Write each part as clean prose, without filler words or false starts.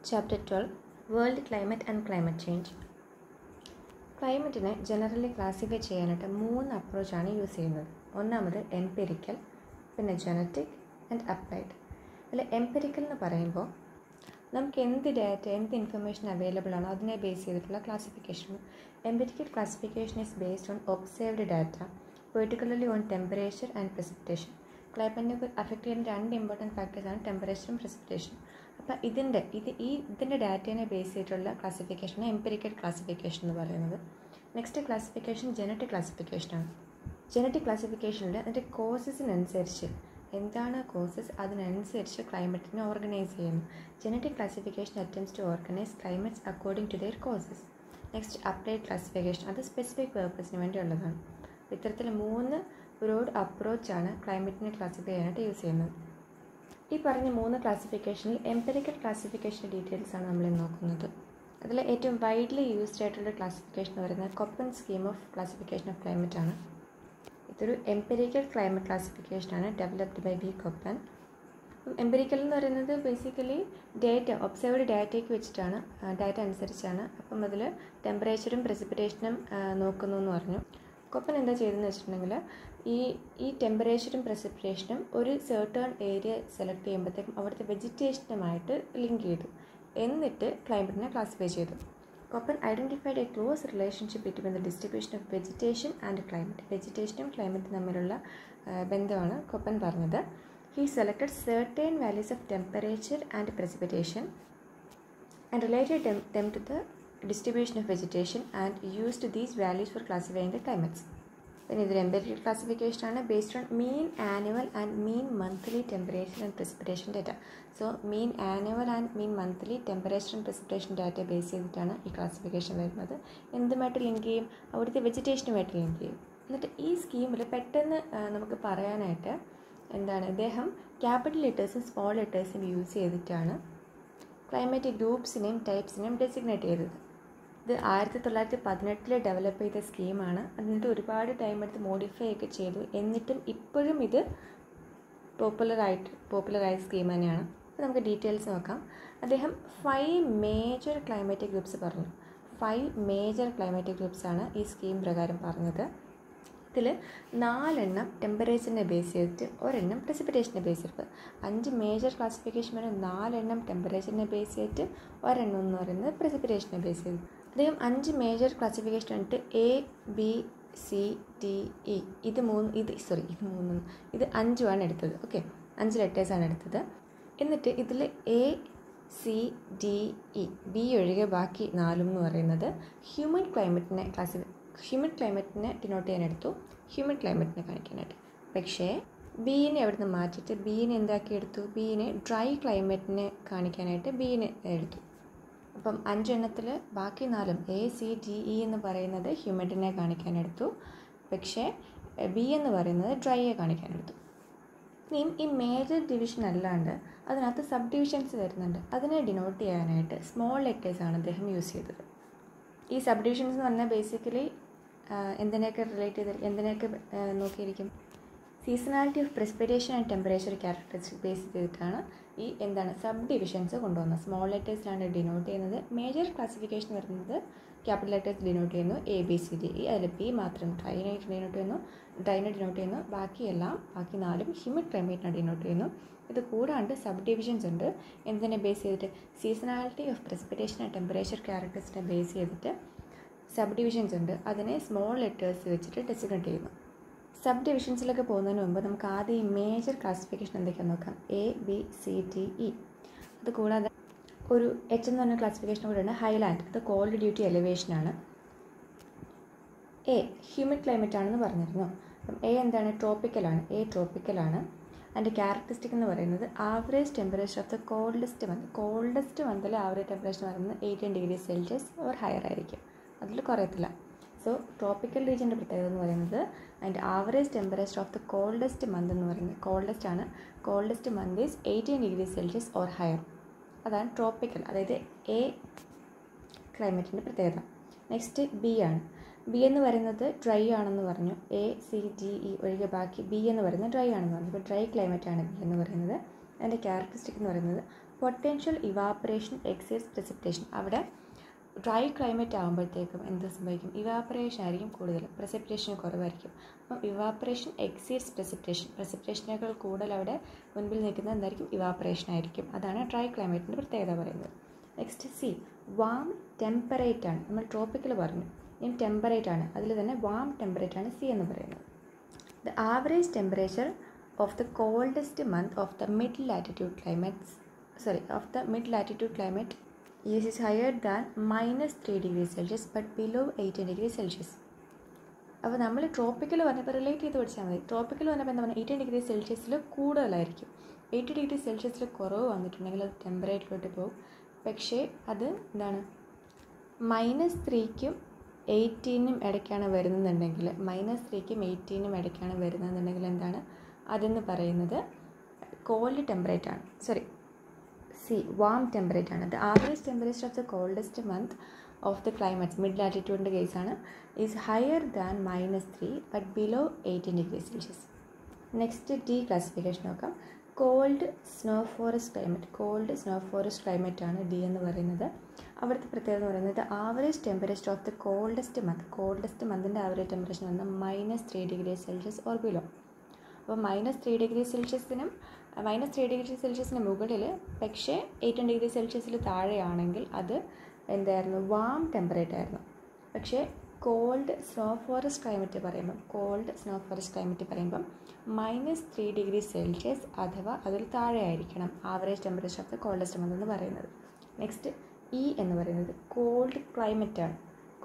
Chapter 12 World Climate and Climate Change. ക്ലൈമറ്റിനെ generally classify ചെയ്യാനായിട്ട് 3 അപ്രോച്ചാണ് യൂസ് ചെയ്യുന്നത്. ഒന്നാമത് എംപിരിക്കൽ, പിന്നെ ജനറ്റിക് ആൻഡ് അപ്ലൈഡ്. അതിൽ എംപിരിക്കൽ എന്ന് പറയുമ്പോൾ നമുക്ക് എന്ത് ഡാറ്റ, എന്ത് ഇൻഫർമേഷൻ അവൈലബിൾ ആണോ അതിനെ ബേസ് ചെയ്തിട്ടുള്ള classification. Empirical classification is based on observed data, particularly on temperature and precipitation. ക്ലൈമറ്റിനെ അഫക്റ്റ് ചെയ്യുന്ന 2 ഇമ്പോർട്ടൻറ്റ് ഫാക്ടേഴ്സാണ് ടെമ്പറേച്ചറും precipitation. അപ്പോൾ ഇതിൻ്റെ ഡാറ്റേനെ ബേസ് ചെയ്തിട്ടുള്ള ക്ലാസിഫിക്കേഷനാണ് എംപിരിക്കൽ ക്ലാസിഫിക്കേഷൻ എന്ന് പറയുന്നത്. നെക്സ്റ്റ് ക്ലാസിഫിക്കേഷൻ ജനറ്റിക് ക്ലാസിഫിക്കേഷനാണ്. ജനറ്റിക് ക്ലാസിഫിക്കേഷനിൽ അതിൻ്റെ കോസസിനനുസരിച്ച് എന്താണ് കോസസ് അതിനനുസരിച്ച് ക്ലൈമറ്റിനെ ഓർഗനൈസ് ചെയ്യുന്നു. Genetic classification attempts to organise climates according to their causes. Next applied classification, അത് സ്പെസിഫിക് പേർപ്പസിന് വേണ്ടിയുള്ളതാണ്. ഇത്തരത്തിൽ 3 ബ്രോഡ് അപ്രോച്ചാണ് ക്ലൈമറ്റിനെ ക്ലാസിഫൈ ചെയ്യാനായിട്ട് യൂസ് ചെയ്യുന്നത്. ഈ പറഞ്ഞ 3 ക്ലാസിഫിക്കേഷനിൽ എംപിരിക്കൽ ക്ലാസിഫിക്കേഷൻ്റെ ഡീറ്റെയിൽസ് ആണ് നമ്മൾ നോക്കുന്നത്. അതിൽ ഏറ്റവും വൈഡ്ലി യൂസ്ഡ് ആയിട്ടുള്ള ക്ലാസിഫിക്കേഷൻ എന്ന് പറയുന്നത് Koppen scheme of classification of climate ആണ്. ഇതൊരു എംപിരിക്കൽ ക്ലൈമറ്റ് ക്ലാസിഫിക്കേഷനാണ് ഡെവലപ്ഡ് ബൈ വി കൊപ്പൻ. എംപിരിക്കൽ എന്ന് പറയുന്നത് ബേസിക്കലി ഡേറ്റ, ഒബ്സർവ്ഡ് ഡാറ്റയ്ക്ക് വെച്ചിട്ടാണ്, ഡാറ്റ അനുസരിച്ചാണ്. അപ്പം അതിൽ ടെമ്പറേച്ചറും precipitation നോക്കുന്നു എന്ന് പറഞ്ഞു. കൊപ്പൻ എന്താ ചെയ്തതെന്ന് വെച്ചിട്ടുണ്ടെങ്കിൽ ഈ ടെമ്പറേച്ചറും precipitation ഒരു സെർട്ടൺ ഏരിയ സെലക്ട് ചെയ്യുമ്പോഴത്തേക്കും അവിടുത്തെ വെജിറ്റേഷനുമായിട്ട് ലിങ്ക് ചെയ്തു, എന്നിട്ട് ക്ലൈമറ്റിനെ ക്ലാസിഫൈ ചെയ്തു. Koppen identified a close relationship between the distribution of vegetation and climate. വെജിറ്റേഷനും ക്ലൈമറ്റും തമ്മിലുള്ള ബന്ധമാണ് കൊപ്പൻ പറഞ്ഞത്. He selected certain values of temperature and precipitation and related them to the distribution of vegetation and used these values for classifying the climates. Then ഇത് empirical classification ആണ് based on mean annual and mean monthly temperature and precipitation data. So mean annual and mean monthly temperature and precipitation data base ചെയ്തിട്ടാണ് ഈ classification വരുന്നത്. എന്തുമായിട്ട് link ചെയ്യും? അവിടുത്തെ വെജിറ്റേഷനുമായിട്ട് link ചെയ്യും. എന്നിട്ട് ഈ സ്കീമിൽ പെട്ടെന്ന് നമുക്ക് പറയാനായിട്ട് എന്താണ്, ഇദ്ദേഹം ക്യാപിറ്റൽ ലെറ്റേഴ്സും സ്മോൾ ലെറ്റേഴ്സും യൂസ് ചെയ്തിട്ടാണ് ക്ലൈമാറ്റിക് ഗ്രൂപ്പ്സിനെയും ടൈപ്സിനെയും ഡെസിഗ്നേറ്റ് ചെയ്തത്. ഇത് 1918 ഡെവലപ്പ് ചെയ്ത സ്കീമാണ്. എന്നിട്ട് ഒരുപാട് ടൈം എടുത്ത് മോഡിഫൈ ഒക്കെ ചെയ്തു. എന്നിട്ടും ഇപ്പോഴും ഇത് പോപ്പുലറായ സ്കീം തന്നെയാണ്. അപ്പോൾ നമുക്ക് ഡീറ്റെയിൽസ് നോക്കാം. അദ്ദേഹം 5 മേജർ ക്ലൈമാറ്റിക് ഗ്രൂപ്പ്സ് പറഞ്ഞു. 5 മേജർ ക്ലൈമാറ്റിക് ഗ്രൂപ്പ്സാണ് ഈ സ്കീം പ്രകാരം പറഞ്ഞത്. ഇതിൽ 4 ടെമ്പറേച്ചറിനെ ബേസ് ചെയ്തിട്ട് 1 precipitation ബേസ് ചെയ്തിട്ട് 5 മേജർ ക്ലാസിഫിക്കേഷൻ വരെ 4 ടെമ്പറേച്ചറിനെ ബേസ് ചെയ്തിട്ട് 1 എന്ന് പറയുന്നത് precipitation ബേസ് ചെയ്തു. അദ്ദേഹം 5 മേജർ ക്ലാസിഫിക്കേഷൻ വന്നിട്ട് A, B, C, D, E ഇത് 5 എടുത്തത്. ഓക്കെ, 5 ലെറ്റേഴ്സാണ് എടുത്തത്. എന്നിട്ട് ഇതിൽ A, C, D, E, B ഒഴികെ ബാക്കി 4 എന്ന് പറയുന്നത് ഹ്യൂമൻ ക്ലൈമറ്റിനെ ഡിനോട്ട് ചെയ്യാനെടുത്തു, ഹ്യൂമൻ ക്ലൈമറ്റിനെ കാണിക്കാനായിട്ട്. പക്ഷേ ബീനെ അവിടെ നിന്ന് മാറ്റിയിട്ട് ബീനെ എന്താക്കിയെടുത്തു, ബീനെ ഡ്രൈ ക്ലൈമറ്റിനെ കാണിക്കാനായിട്ട് ബീനെ എടുത്തു. അപ്പം 5 ബാക്കി 4 A, C, D, E എന്ന് പറയുന്നത് ഹ്യൂമിഡിനെ കാണിക്കാനെടുത്തു. പക്ഷേ ബി എന്ന് പറയുന്നത് ഡ്രൈയെ കാണിക്കാനെടുത്തു. ഇനിയും ഈ മേജർ ഡിവിഷൻ അല്ലാണ്ട് അതിനകത്ത് സബ് ഡിവിഷൻസ് വരുന്നുണ്ട്. അതിനെ ഡിനോട്ട് ചെയ്യാനായിട്ട് സ്മോൾ ലെറ്റേഴ്സാണ് അദ്ദേഹം യൂസ് ചെയ്തത്. ഈ സബ് ഡിവിഷൻസ് എന്ന് പറഞ്ഞാൽ ബേസിക്കലി എന്തിനെയൊക്കെ നോക്കിയിരിക്കും, seasonality of precipitation and temperature characteristic base ചെയ്തിട്ടാണ് ഈ സബ് ഡിവിഷൻസ് കൊണ്ടുവന്നത്. സ്മോൾ ലെറ്റേഴ്സിലാണ് ഡിനോട്ട് ചെയ്യുന്നത്. മേജർ ക്ലാസിഫിക്കേഷൻ വരുന്നത് ക്യാപിറ്റൽ ലെറ്റേഴ്സ് ഡിനോട്ട് ചെയ്യുന്നു, A, B, C, D, E. അതിൽ B മാത്രം ഡ്രൈനെ ഡിനോട്ട് ചെയ്യുന്നു. ബാക്കി 4 ഹ്യൂമിഡ് ക്ലൈമറ്റിനെ ഡിനോട്ട് ചെയ്യുന്നു. ഇത് കൂടാണ്ട് സബ് ഡിവിഷൻസ് ഉണ്ട്. എന്തിനെ ബേസ് ചെയ്തിട്ട്, seasonality of precipitation and temperature ക്യാരക്ടറിസ്റ്റിനെ ബേസ് ചെയ്തിട്ട് സബ് ഡിവിഷൻസ് ഉണ്ട്. അതിനെ സ്മോൾ ലെറ്റേഴ്സ് വെച്ചിട്ട് ഡെസിഗ്നേറ്റ് ചെയ്യുന്നു. സബ് ഡിവിഷൻസിലൊക്കെ പോകുന്നതിന് മുമ്പ് നമുക്ക് ആദ്യം ഈ മേജർ ക്ലാസിഫിക്കേഷൻ എന്തൊക്കെയാണെന്ന് നോക്കാം. A, B, C, D, E. അത് കൂടാതെ ഒരു H എന്ന് പറഞ്ഞ ക്ലാസിഫിക്കേഷൻ കൂടെയാണ്, ഹൈലാൻഡ്. അത് കോൾഡ് ഡ്യൂ ടു എലിവേഷനാണ്. A ഹ്യൂമിഡ് ക്ലൈമറ്റ് ആണെന്ന് പറഞ്ഞിരുന്നു. അപ്പം A എന്താണ്, ട്രോപ്പിക്കലാണ്. A ട്രോപ്പിക്കലാണ്. അതിൻ്റെ ക്യാരക്ടറിസ്റ്റിക് എന്ന് പറയുന്നത് average temperature of the coldest മന്തിൽ ആവറേജ് ടെമ്പറേച്ചർ പറയുന്നത് 18 ഡിഗ്രി സെൽഷ്യസ് ഓർ ഹയർ ആയിരിക്കും, അതിൽ കുറയത്തില്ല. സോ ട്രോപ്പിക്കൽ റീജിയൻ്റെ പ്രത്യേകത എന്ന് പറയുന്നത് അതിൻ്റെ average temperature of the coldest month എന്ന് പറയുന്നത് coldest month is 18 degree Celsius or higher. അതാണ് ട്രോപ്പിക്കൽ, അതായത് A ക്ലൈമറ്റിൻ്റെ പ്രത്യേകത. നെക്സ്റ്റ് B ആണ്. B എന്ന് പറയുന്നത് ഡ്രൈ ആണെന്ന് പറഞ്ഞു. A, C, D, E ഒഴികെ ബാക്കി B എന്ന് പറയുന്നത് ഡ്രൈ ആണെന്ന് പറഞ്ഞു. അപ്പോൾ ഡ്രൈ ക്ലൈമറ്റാണ് B എന്ന് പറയുന്നത്. അതിൻ്റെ ക്യാരക്ടറിസ്റ്റിക് എന്ന് പറയുന്നത് പൊട്ടൻഷ്യൽ ഇവാപ്പറേഷൻ എക്സീഡ്സ് precipitation. അവിടെ ഡ്രൈ ക്ലൈമറ്റ് ആകുമ്പോഴത്തേക്കും എന്ത് സംഭവിക്കും? ഇവാപ്പറേഷൻ ആയിരിക്കും കൂടുതൽ, precipitation കുറവായിരിക്കും. അപ്പം ഇവാപ്പറേഷൻ എക്സീഡ്സ് precipitation കൂടുതൽ അവിടെ മുൻപിൽ നിൽക്കുന്നത് എന്തായിരിക്കും? ഇവാപ്പറേഷൻ ആയിരിക്കും. അതാണ് ഡ്രൈ ക്ലൈമറ്റിൻ്റെ പ്രത്യേകത പറയുന്നത്. നെക്സ്റ്റ് സി, വാം ടെമ്പറേറ്റ് ആണ്. നമ്മൾ ട്രോപ്പിക്കൽ പറഞ്ഞു, ഇനി ടെമ്പറേറ്റ് ആണ്. അതിൽ തന്നെ വാം ടെമ്പറേറ്റ് ആണ് സി എന്ന് പറയുന്നത്. The average temperature of the coldest month of the mid latitude climate is higher than -3 degrees Celsius but below 18 degrees Celsius. അപ്പോൾ നമ്മൾ ട്രോപ്പിക്കൽ പറഞ്ഞപ്പോൾ റിലേറ്റ് ചെയ്ത് പഠിച്ചാൽ മതി. ട്രോപ്പിക്കൽ പറഞ്ഞപ്പോൾ എന്താ പറയുക? 18 ഡിഗ്രി സെൽഷ്യസിൽ കൂടുതലായിരിക്കും. 80 ഡിഗ്രി സെൽഷ്യസിൽ കുറവ് വന്നിട്ടുണ്ടെങ്കിൽ അത് ടെമ്പറേച്ചറിലോട്ട് പോകും. പക്ഷേ അത് എന്താണ്, -3ക്കും 18നും ഇടയ്ക്കാണ് വരുന്നുണ്ടെങ്കിൽ, -3ക്കും 18നും ഇടയ്ക്കാണ് വരുന്നതെന്നുണ്ടെങ്കിൽ എന്താണ് അതെന്ന് പറയുന്നത്? കോൾഡ് ടെമ്പറേറ്റ് ആണ്. സി, വാം ടെമ്പറേറ്റ് ആണ്. The average temperature of the coldest month of the climates mid ലാറ്റിറ്റ്യൂഡിൻ്റെ കേസാണ് is higher than -3 but below 18 degree Celsius. Next D classification നോക്കാം. കോൾഡ് സ്നോ ഫോറസ്റ്റ് ക്ലൈമറ്റ് ആണ് ഡി എന്ന് പറയുന്നത്. അവിടുത്തെ പ്രത്യേകത എന്ന് പറയുന്നത് average temperature of the coldest മന്തിൻ്റെ ആവറേജ് ടെമ്പറേച്ചർ എന്ന് പറഞ്ഞാൽ -3 ഡിഗ്രി സെൽഷ്യസ് ഓർ ബിലോ. അപ്പോൾ -3 ഡിഗ്രി സെൽഷ്യസിന് മുകളിൽ പക്ഷേ 18 ഡിഗ്രി സെൽഷ്യസിൽ താഴെയാണെങ്കിൽ അത് എന്തായിരുന്നു? വാം ടെമ്പറേറ്റ് ആയിരുന്നു. പക്ഷേ കോൾഡ് സ്നോ ഫോറസ്റ്റ് ക്ലൈമറ്റ് പറയുമ്പം -3 ഡിഗ്രി സെൽഷ്യസ് അഥവാ അതിൽ താഴെ ആയിരിക്കണം average temperature of the coldest month എന്ന് പറയുന്നത്. നെക്സ്റ്റ് ഇ എന്ന് പറയുന്നത് കോൾഡ് ക്ലൈമറ്റ് ആണ്.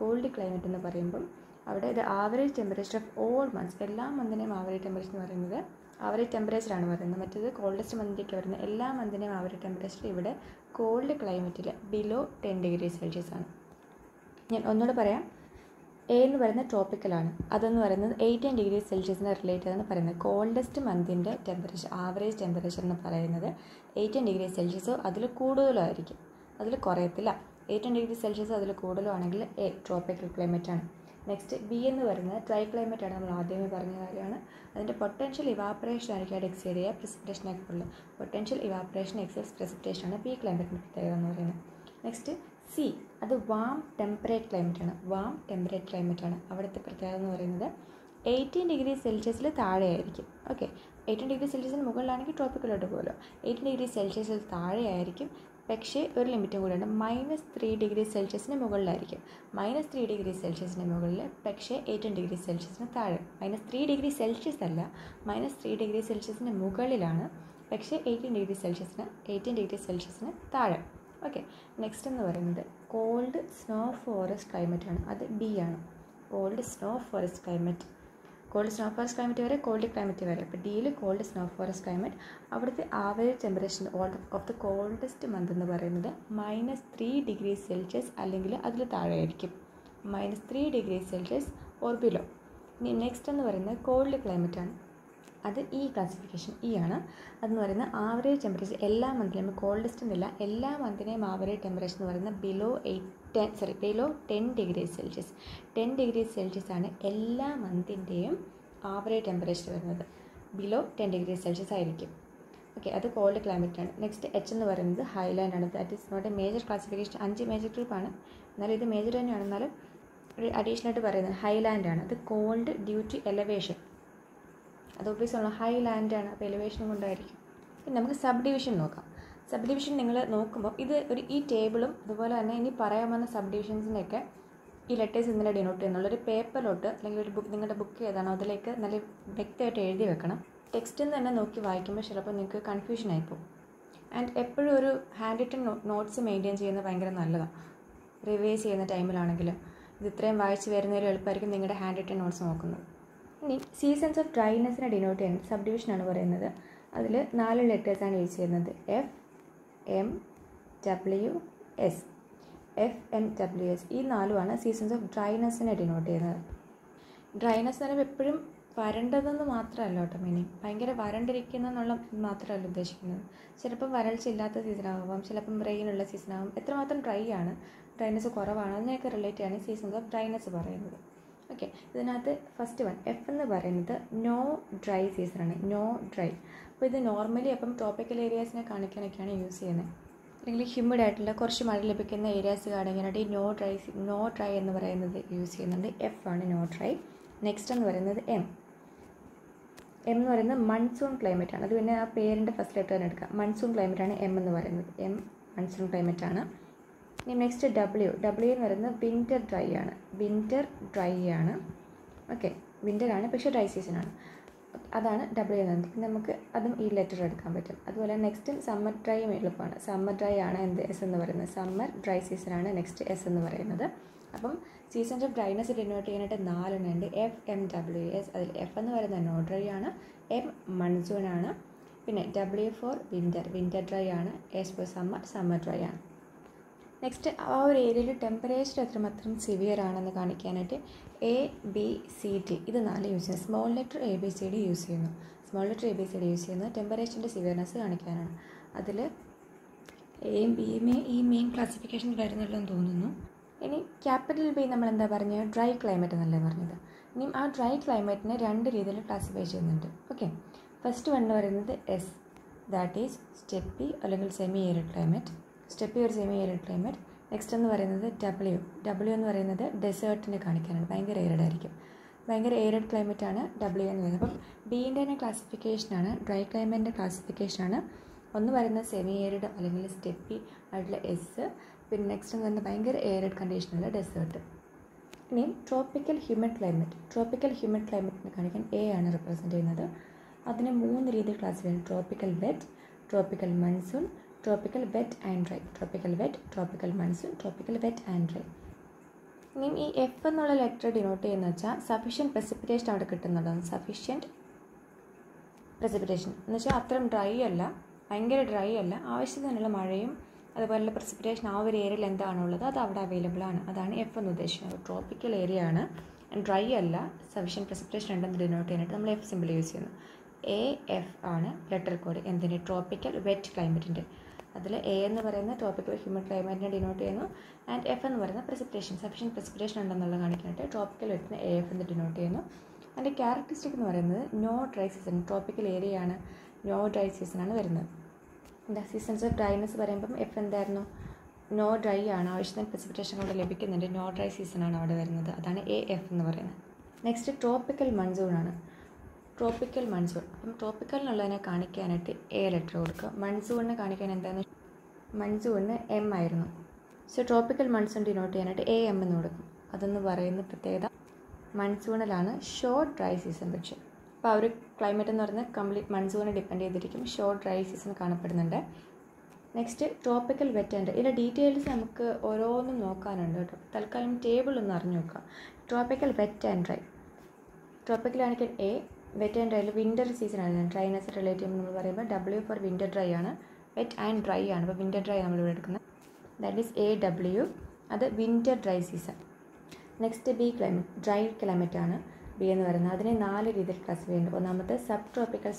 കോൾഡ് ക്ലൈമറ്റ് എന്ന് പറയുമ്പം അവിടെ the average temperature of all months, എല്ലാ മന്തിൻ്റെയും ആവറേജ് ടെമ്പറേച്ചർ എന്ന് പറയുന്നത് ആവറേജ് ടെമ്പറേച്ചറാണ് പറയുന്നത്. മറ്റേത് കോൾഡസ്റ്റ് മന്തിലേക്ക് വരുന്നത് എല്ലാ മന്തിൻ്റെയും ആവറേജ് ടെമ്പറേച്ചർ ഇവിടെ കോൾഡ് ക്ലൈമറ്റിൽ ബിലോ 10 ഡിഗ്രി സെൽഷ്യസ് ആണ്. ഞാൻ ഒന്നുകൂടെ പറയാം. എ എന്ന് പറയുന്നത് ട്രോപ്പിക്കലാണ്. അതെന്ന് പറയുന്നത് 18 ഡിഗ്രി സെൽഷ്യസിനെ റിലേറ്റ് ചെയ്താണ് പറയുന്നത്. കോൾഡസ്റ്റ് മന്തിൻ്റെ ടെമ്പറേച്ചർ, ആവറേജ് ടെമ്പറേച്ചർ എന്ന് പറയുന്നത് 18 ഡിഗ്രി സെൽഷ്യസോ അതിൽ കൂടുതലോ ആയിരിക്കും, അതിൽ കുറയത്തില്ല. 18 ഡിഗ്രി സെൽഷ്യസ് അതിൽ കൂടുതലാണെങ്കിൽ എ ട്രോപ്പിക്കൽ ക്ലൈമറ്റ് ആണ്. നെക്സ്റ്റ് ബി എന്ന് പറയുന്നത് ഡ്രൈ ക്ലൈമറ്റ് ആണ്. നമ്മൾ ആദ്യമേ പറഞ്ഞ കാര്യമാണ്. അതിൻ്റെ പൊട്ടൻഷ്യൽ ഇവാപ്പറേഷൻ ആയിരിക്കും അവിടെ എക്സീഡ് ചെയ്യുക, precipitation ഉള്ളത്. പൊട്ടൻഷ്യൽ ഇവാപ്പറേഷൻ എക്സീഡ്സ് precipitation ആണ് ബി ക്ലൈമറ്റിൻ്റെ പ്രത്യേകത എന്ന് പറയുന്നത്. നെക്സ്റ്റ് സി, അത് വാം ടെമ്പറേറ്റ് ക്ലൈമറ്റ് ആണ്. അവിടുത്തെ പ്രത്യേകത എന്ന് പറയുന്നത് 18 ഡിഗ്രി സെൽഷ്യസിൽ താഴെയായിരിക്കും. ഓക്കെ, 18 ഡിഗ്രി സെൽഷ്യസിന് മുകളിലാണെങ്കിൽ ട്രോപ്പിക്കലോട്ട് പോകുമല്ലോ. 18 ഡിഗ്രി സെൽഷ്യസിൽ താഴെയായിരിക്കും. പക്ഷേ ഒരു ലിമിറ്റും കൂടെയുണ്ട്. -3 ഡിഗ്രി സെൽഷ്യസിന് മുകളിലായിരിക്കും. -3 ഡിഗ്രി സെൽഷ്യസിന് മുകളിൽ, പക്ഷേ 18 ഡിഗ്രി സെൽഷ്യസിന് താഴെ. -3 ഡിഗ്രി സെൽഷ്യസ് അല്ല, -3 ഡിഗ്രി സെൽഷ്യസിന് മുകളിലാണ്, പക്ഷേ 18 ഡിഗ്രി സെൽഷ്യസിന് താഴെ. ഓക്കെ, നെക്സ്റ്റ് എന്ന് പറയുന്നത് കോൾഡ് സ്നോ ഫോറസ്റ്റ് ക്ലൈമറ്റ് ആണ്. അത് ഡി ആണ്. കോൾഡ് സ്നോ ഫോറസ്റ്റ് ക്ലൈമറ്റ് വരെ, കോൾഡ് ക്ലൈമറ്റ് വരെ. അപ്പോൾ ഡിയിൽ കോൾഡ് സ്നോ ഫോറസ്റ്റ് ക്ലൈമറ്റ്. അവിടുത്തെ average temperature of the coldest month എന്ന് പറയുന്നത് -3 ഡിഗ്രി സെൽഷ്യസ് അല്ലെങ്കിൽ അതിൽ താഴെ ആയിരിക്കും. -3 ഡിഗ്രി സെൽഷ്യസ് ഓർ ബിലോ. ഇനി നെക്സ്റ്റ് എന്ന് പറയുന്നത് കോൾഡ് ക്ലൈമറ്റ് ആണ്. അത് ഈ ക്ലാസിഫിക്കേഷൻ ഇ ആണ്. അതെന്ന് പറയുന്നത് ആവറേജ് ടെമ്പറേച്ചർ എല്ലാ മന്തിലും, കോൾഡസ്റ്റ് എന്നില്ല, എല്ലാ മന്തിനെയും ആവറേജ് ടെമ്പറേച്ചർ എന്ന് പറയുന്നത് below 10 degree celsius. 10 degree celsius ആണ് എല്ലാ മന്തിൻ്റെയും ആവറേജ് ടെമ്പറേച്ചർ വരുന്നത്. ബിലോ 10 ഡിഗ്രി സെൽഷ്യസ് ആയിരിക്കും. ഓക്കെ, അത് കോൾഡ് ക്ലൈമറ്റ് ആണ്. നെക്സ്റ്റ് എച്ച് എന്ന് പറയുന്നത് ഹൈലാൻഡ് ആണ്. That is not a major classification. 5 major ഗ്രൂപ്പാണ്, എന്നാലും ഇത് മേജർ തന്നെയാണ്. എന്നാലും ഒരു അഡീഷണൽ ആയിട്ട് പറയുന്നത് ഹൈലാൻഡ് ആണ്. അത് കോൾഡ് ഡ്യൂ ടു എലവേഷൻ. അത് ഒബ്വിയസ് ആണ്, ഹൈ ലാൻഡാണ്, അപ്പോൾ എലിവേഷനും കൊണ്ടായിരിക്കും. പിന്നെ നമുക്ക് സബ് ഡിവിഷൻ നോക്കാം. സബ് ഡിവിഷൻ നിങ്ങൾ നോക്കുമ്പോൾ ഇത് ഈ ടേബിളും അതുപോലെ തന്നെ ഇനി പറയാൻ വന്ന സബ് ഡിവിഷൻസിൻ്റെയൊക്കെ ഈ ലെറ്റേഴ്സ് ഇന്നലെ ഡിനോട്ട് ചെയ്യുന്നുള്ളൊരു പേപ്പറിലോട്ട് അല്ലെങ്കിൽ ഒരു ബുക്ക്, നിങ്ങളുടെ ബുക്ക് ഏതാണോ അതിലേക്ക് നല്ല വ്യക്തമായിട്ട് എഴുതി വെക്കണം. ടെക്സ്റ്റിൽ നിന്ന് തന്നെ നോക്കി വായിക്കുമ്പോൾ ചിലപ്പോൾ നിങ്ങൾക്ക് കൺഫ്യൂഷൻ ആയിപ്പോകും. ആൻഡ് എപ്പോഴും ഒരു ഹാൻഡ് റിട്ടൺ നോട്ട്സ് മെയിൻറ്റെയിൻ ചെയ്യുന്നത് ഭയങ്കര നല്ലതാണ്. റിവൈസ് ചെയ്യുന്ന ടൈമിലാണെങ്കിലും ഇത് ഇത്രയും വായിച്ച് വരുന്നതിലും എളുപ്പമായിരിക്കും നിങ്ങളുടെ ഹാൻഡ് റിട്ടൺ നോട്ട്സ് നോക്കുന്നത്. ഇനി സീസൺസ് ഓഫ് ഡ്രൈനെസ്സിനെ ഡിനോട്ട് ചെയ്യുന്നത് സബ് ഡിവിഷനാണ് പറയുന്നത്. അതിൽ 4 ലെറ്റേഴ്സാണ് യൂസ് ചെയ്യുന്നത്. FMWS. ഈ 4 സീസൺസ് ഓഫ് ഡ്രൈനെസ്സിനെ ഡിനോട്ട് ചെയ്യുന്നത്. ഡ്രൈനെസ് എന്ന് പറയുമ്പോൾ എപ്പോഴും വരണ്ടതെന്ന് മാത്രമല്ല കേട്ടോ മീനിങ്. ഭയങ്കര വരണ്ടിരിക്കുന്നതെന്നുള്ള മാത്രമല്ല ഉദ്ദേശിക്കുന്നത്. ചിലപ്പം വരൾച്ച ഇല്ലാത്ത സീസണാകുമ്പം, ചിലപ്പം റെയിനുള്ള സീസണാകും. എത്രമാത്രം ഡ്രൈ ആണ്, ഡ്രൈനെസ് കുറവാണ്, അതിനെയൊക്കെ റിലേറ്റ് ആണ് സീസൺസ് ഓഫ് ഡ്രൈനെസ് പറയുന്നത്. ഓക്കെ, ഇതിനകത്ത് ഫസ്റ്റ് വൺ എഫ് എന്ന് പറയുന്നത് നോ ഡ്രൈ സീസണാണ്. No dry. അപ്പോൾ ഇത് നോർമലി അപ്പം ട്രോപ്പിക്കൽ ഏരിയാസിനെ കാണിക്കാനൊക്കെയാണ് യൂസ് ചെയ്യുന്നത്. അല്ലെങ്കിൽ ഹ്യൂമിഡ് ആയിട്ടുള്ള കുറച്ച് മഴ ലഭിക്കുന്ന ഏരിയാസ് കാണിക്കാനായിട്ട് ഈ നോ ഡ്രൈ എന്ന് പറയുന്നത് യൂസ് ചെയ്യുന്നുണ്ട്. എഫ് ആണ് നോ ഡ്രൈ. നെക്സ്റ്റ് എന്ന് പറയുന്നത് എം എന്ന് പറയുന്നത് മൺസൂൺ ക്ലൈമറ്റ് ആണ്. അത് പിന്നെ ആ പേരിൻ്റെ ഫസ്റ്റ് ലെറ്റർ തന്നെ എടുക്കാം. മൺസൂൺ ക്ലൈമറ്റ് ആണ് എം എന്ന് പറയുന്നത്. എം മൺസൂൺ ക്ലൈമറ്റ് ആണ്. ഇനി നെക്സ്റ്റ് ഡബ്ല്യു എന്ന് പറയുന്നത് വിൻ്റർ ഡ്രൈ ആണ്. ഓക്കെ, വിൻ്റർ ആണ് പക്ഷേ ഡ്രൈ സീസൺ ആണ്. അതാണ് ഡബ്ല്യു എന്ന് പറയുന്നത്. നമുക്ക് അതും ഈ ലെറ്റർ എടുക്കാൻ പറ്റും. അതുപോലെ നെക്സ്റ്റ് സമ്മർ ഡ്രൈ എളുപ്പമാണ്. സമ്മർ ഡ്രൈ ആണ് എന്ത് എസ് എന്ന് പറയുന്നത്. സമ്മർ ഡ്രൈ സീസൺ ആണ് നെക്സ്റ്റ് എസ് എന്ന് പറയുന്നത്. അപ്പം സീസൺസ് ഓഫ് ഡ്രൈനെസ് ഡിനോട്ട് ചെയ്യാനായിട്ട് 4 ഉണ്ട്. F M W S. അതിൽ എഫ് എന്ന് പറയുന്നത് നോ ഡ്രൈ ആണ്, എം മൺസൂൺ ആണ്, പിന്നെ ഡബ്ല്യു ഫോർ വിൻ്റർ ഡ്രൈ ആണ്, എസ് ഫോർ സമ്മർ ഡ്രൈ ആണ്. നെക്സ്റ്റ് ആ ഒരു ഏരിയയിൽ ടെമ്പറേച്ചർ എത്രമാത്രം സിവിയർ ആണെന്ന് കാണിക്കാനായിട്ട് എ ബി സി ഡി ഇത് 4 യൂസ് ചെയ്യുന്നു. Small letter A B C D use ചെയ്യുന്നു. ടെമ്പറേച്ചറിൻ്റെ സിവിയർനെസ് കാണിക്കാനാണ്. അതിൽ എയും ബിയും ഈ മെയിൻ ക്ലാസിഫിക്കേഷൻ വരുന്നുള്ളൂ എന്ന് തോന്നുന്നു. ഇനി ക്യാപിറ്റൽ ബി നമ്മൾ എന്താ പറഞ്ഞത്, ഡ്രൈ ക്ലൈമറ്റ് എന്നല്ലേ പറഞ്ഞത്. ഇനിയും ആ ഡ്രൈ ക്ലൈമറ്റിനെ 2 രീതിയിൽ ക്ലാസിഫൈ ചെയ്യുന്നുണ്ട്. ഓക്കെ, ഫസ്റ്റ് വൺ എന്ന് പറയുന്നത് എസ്, ദാറ്റ് ഈസ് സ്റ്റെപ്പി അല്ലെങ്കിൽ സെമി ഏരിഡ് ക്ലൈമറ്റ്. സ്റ്റെപ്പി ഒരു സെമി ഏരിഡ് ക്ലൈമറ്റ്. നെക്സ്റ്റ് എന്ന് പറയുന്നത് ഡബ്ല്യു എന്ന് പറയുന്നത് ഡെസേർട്ടിനെ കാണിക്കാനാണ്. ഭയങ്കര ഏരിഡ് ക്ലൈമറ്റ് ആണ് ഡബ്ല്യു എന്ന് പറയുന്നത്. അപ്പം ബീൻ്റെ തന്നെ ക്ലാസിഫിക്കേഷനാണ്, ഡ്രൈ ക്ലൈമറ്റിൻ്റെ ക്ലാസിഫിക്കേഷനാണ്. ഒന്ന് പറയുന്നത് സെമി ഏരിഡ് അല്ലെങ്കിൽ സ്റ്റെപ്പി ആയിട്ടുള്ള എസ്, പിന്നെ നെക്സ്റ്റ് എന്ന് പറയുന്നത് ഭയങ്കര ഏരിഡ് കണ്ടീഷനുള്ള ഡെസേർട്ട്. ഇനി ട്രോപ്പിക്കൽ ഹ്യൂമിഡ് ക്ലൈമറ്റിനെ കാണിക്കാൻ എ ആണ് റെപ്രസെൻറ്റ് ചെയ്യുന്നത്. അതിനെ 3 രീതിയിൽ ക്ലാസിഫൈ ചെയ്യുന്നു. Tropical wet, tropical monsoon, tropical wet and dry. Tropical monsoon, tropical wet and dry. ഇനിയും ഈ എഫ് എന്നുള്ള ലെറ്റർ ഡിനോട്ട് ചെയ്യുന്നത് വെച്ചാൽ സഫിഷ്യൻറ്റ് പ്രസിപ്പിറ്റേഷൻ അവിടെ കിട്ടുന്നുണ്ടാകും. സഫിഷ്യൻറ്റ് പ്രസിപ്പിറ്റേഷൻ എന്ന് വെച്ചാൽ അത്രയും ഭയങ്കര ഡ്രൈ അല്ല, ആവശ്യത്തിനുള്ള മഴയും അതുപോലുള്ള പ്രസിപ്പിറ്റേഷൻ ആ ഒരു ഏരിയയിൽ എന്താണുള്ളത് അത് അവിടെ അവൈലബിൾ ആണ്. അതാണ് എഫ് എന്ന് ഉദ്ദേശിക്കുന്നത്. ട്രോപ്പിക്കൽ ഏരിയ ആണ്, ഡ്രൈ അല്ല, സഫിഷ്യൻറ്റ് പ്രസിപ്പിറ്റേഷൻ ഉണ്ടെന്ന് ഡിനോട്ട് ചെയ്യാനായിട്ട് നമ്മൾ എഫ് സിമ്പിൾ യൂസ് ചെയ്യുന്നു. എ എഫ് ആണ് ലെറ്റർ കോഡ് എന്തിൻ്റെ, ട്രോപ്പിക്കൽ വെറ്റ് ക്ലൈമറ്റിൻ്റെ. അതിൽ എ എന്ന് പറയുന്ന ട്രോപ്പിക്കൽ ഹ്യൂമിഡ് ക്ലൈമറ്റിനെ ഡിനോട്ട് ചെയ്യുന്നു, ആൻഡ് എഫ് എന്ന് പറയുന്ന സഫിഷ്യൻറ്റ് പ്രസിപ്പിറ്റേഷൻ ഉണ്ടെന്നുള്ളത് കാണിക്കാനായിട്ട് ട്രോപ്പിക്കൽ വെറ്റിനെ എ എഫ് എന്ന് ഡിനോട്ട് ചെയ്യുന്നു. അതിൻ്റെ ക്യാരക്ടറിസ്റ്റിക് എന്ന് പറയുന്നത് no dry season, tropical area ആണ്, നോ ഡ്രൈ സീസണാണ് വരുന്നത്. സീസൺസ് ഓഫ് ഡ്രൈനെസ് പറയുമ്പം എഫ് എന്തായിരുന്നു, നോ ഡ്രൈ ആണ്, ആവശ്യത്തിന് പ്രസിപ്പിറ്റേഷൻ അവിടെ ലഭിക്കുന്നുണ്ട്, നോ ഡ്രൈ സീസണാണ് അവിടെ വരുന്നത്. അതാണ് എ എഫ് എന്ന് പറയുന്നത്. നെക്സ്റ്റ് ട്രോപ്പിക്കൽ മൺസൂൺ ആണ്. അപ്പം ട്രോപ്പിക്കലിനുള്ളതിനെ കാണിക്കാനായിട്ട് എ ലെറ്റർ കൊടുക്കുക. മൺസൂണിനെ കാണിക്കാൻ എന്താണെന്ന്, മൺസൂണിന് എം ആയിരുന്നു. സോ ട്രോപ്പിക്കൽ മൺസൂൺ ഡിനോട്ട് ചെയ്യാനായിട്ട് എ എം എന്ന് കൊടുക്കും. അതെന്ന് പറയുന്ന പ്രത്യേകത മൺസൂണിലാണ് ഷോർട്ട് ഡ്രൈ സീസൺ. പക്ഷേ അപ്പോൾ ആ ഒരു ക്ലൈമറ്റ് എന്ന് പറയുന്നത് കംപ്ലീറ്റ് മൺസൂണിനെ ഡിപ്പെൻഡ് ചെയ്തിരിക്കും. ഷോർട്ട് ഡ്രൈ സീസൺ കാണപ്പെടുന്നുണ്ട്. Next tropical wet and dry. ഇതിൻ്റെ ഡീറ്റെയിൽസ് നമുക്ക് ഓരോന്നും നോക്കാനുണ്ട് കേട്ടോ. തൽക്കാലം ടേബിൾ ഒന്ന് അറിഞ്ഞു നോക്കാം. Tropical wet and dry. Tropical ആണെങ്കിൽ എ, വെറ്റ് ആൻഡ് ഡ്രൈയിൽ വിൻ്റർ സീസൺ ആണ്. ഡ്രൈനെസ് റിലേറ്റ് ചെയ്യുമ്പോൾ നമ്മൾ പറയുമ്പോൾ ഡബ്ല്യു ഫോർ വിൻ്റർ ഡ്രൈ ആണ്, വെറ്റ് ആൻഡ് ഡ്രൈ ആണ്. അപ്പോൾ വിൻ്റർ ഡ്രൈ നമ്മളിവിടെ എടുക്കുന്നത്. ദാറ്റ് ഈസ് എ ഡബ്ല്യു, അത് winter dry season. Next B climate, dry climate ആണ് ബി എന്ന് പറയുന്നത്. അതിനെ 4 രീതിയിൽ ക്ലാസിഫൈ ചെയ്യുന്നുണ്ട്. ഒന്നാമത്തെ സബ് ട്രോപ്പിക്കൽ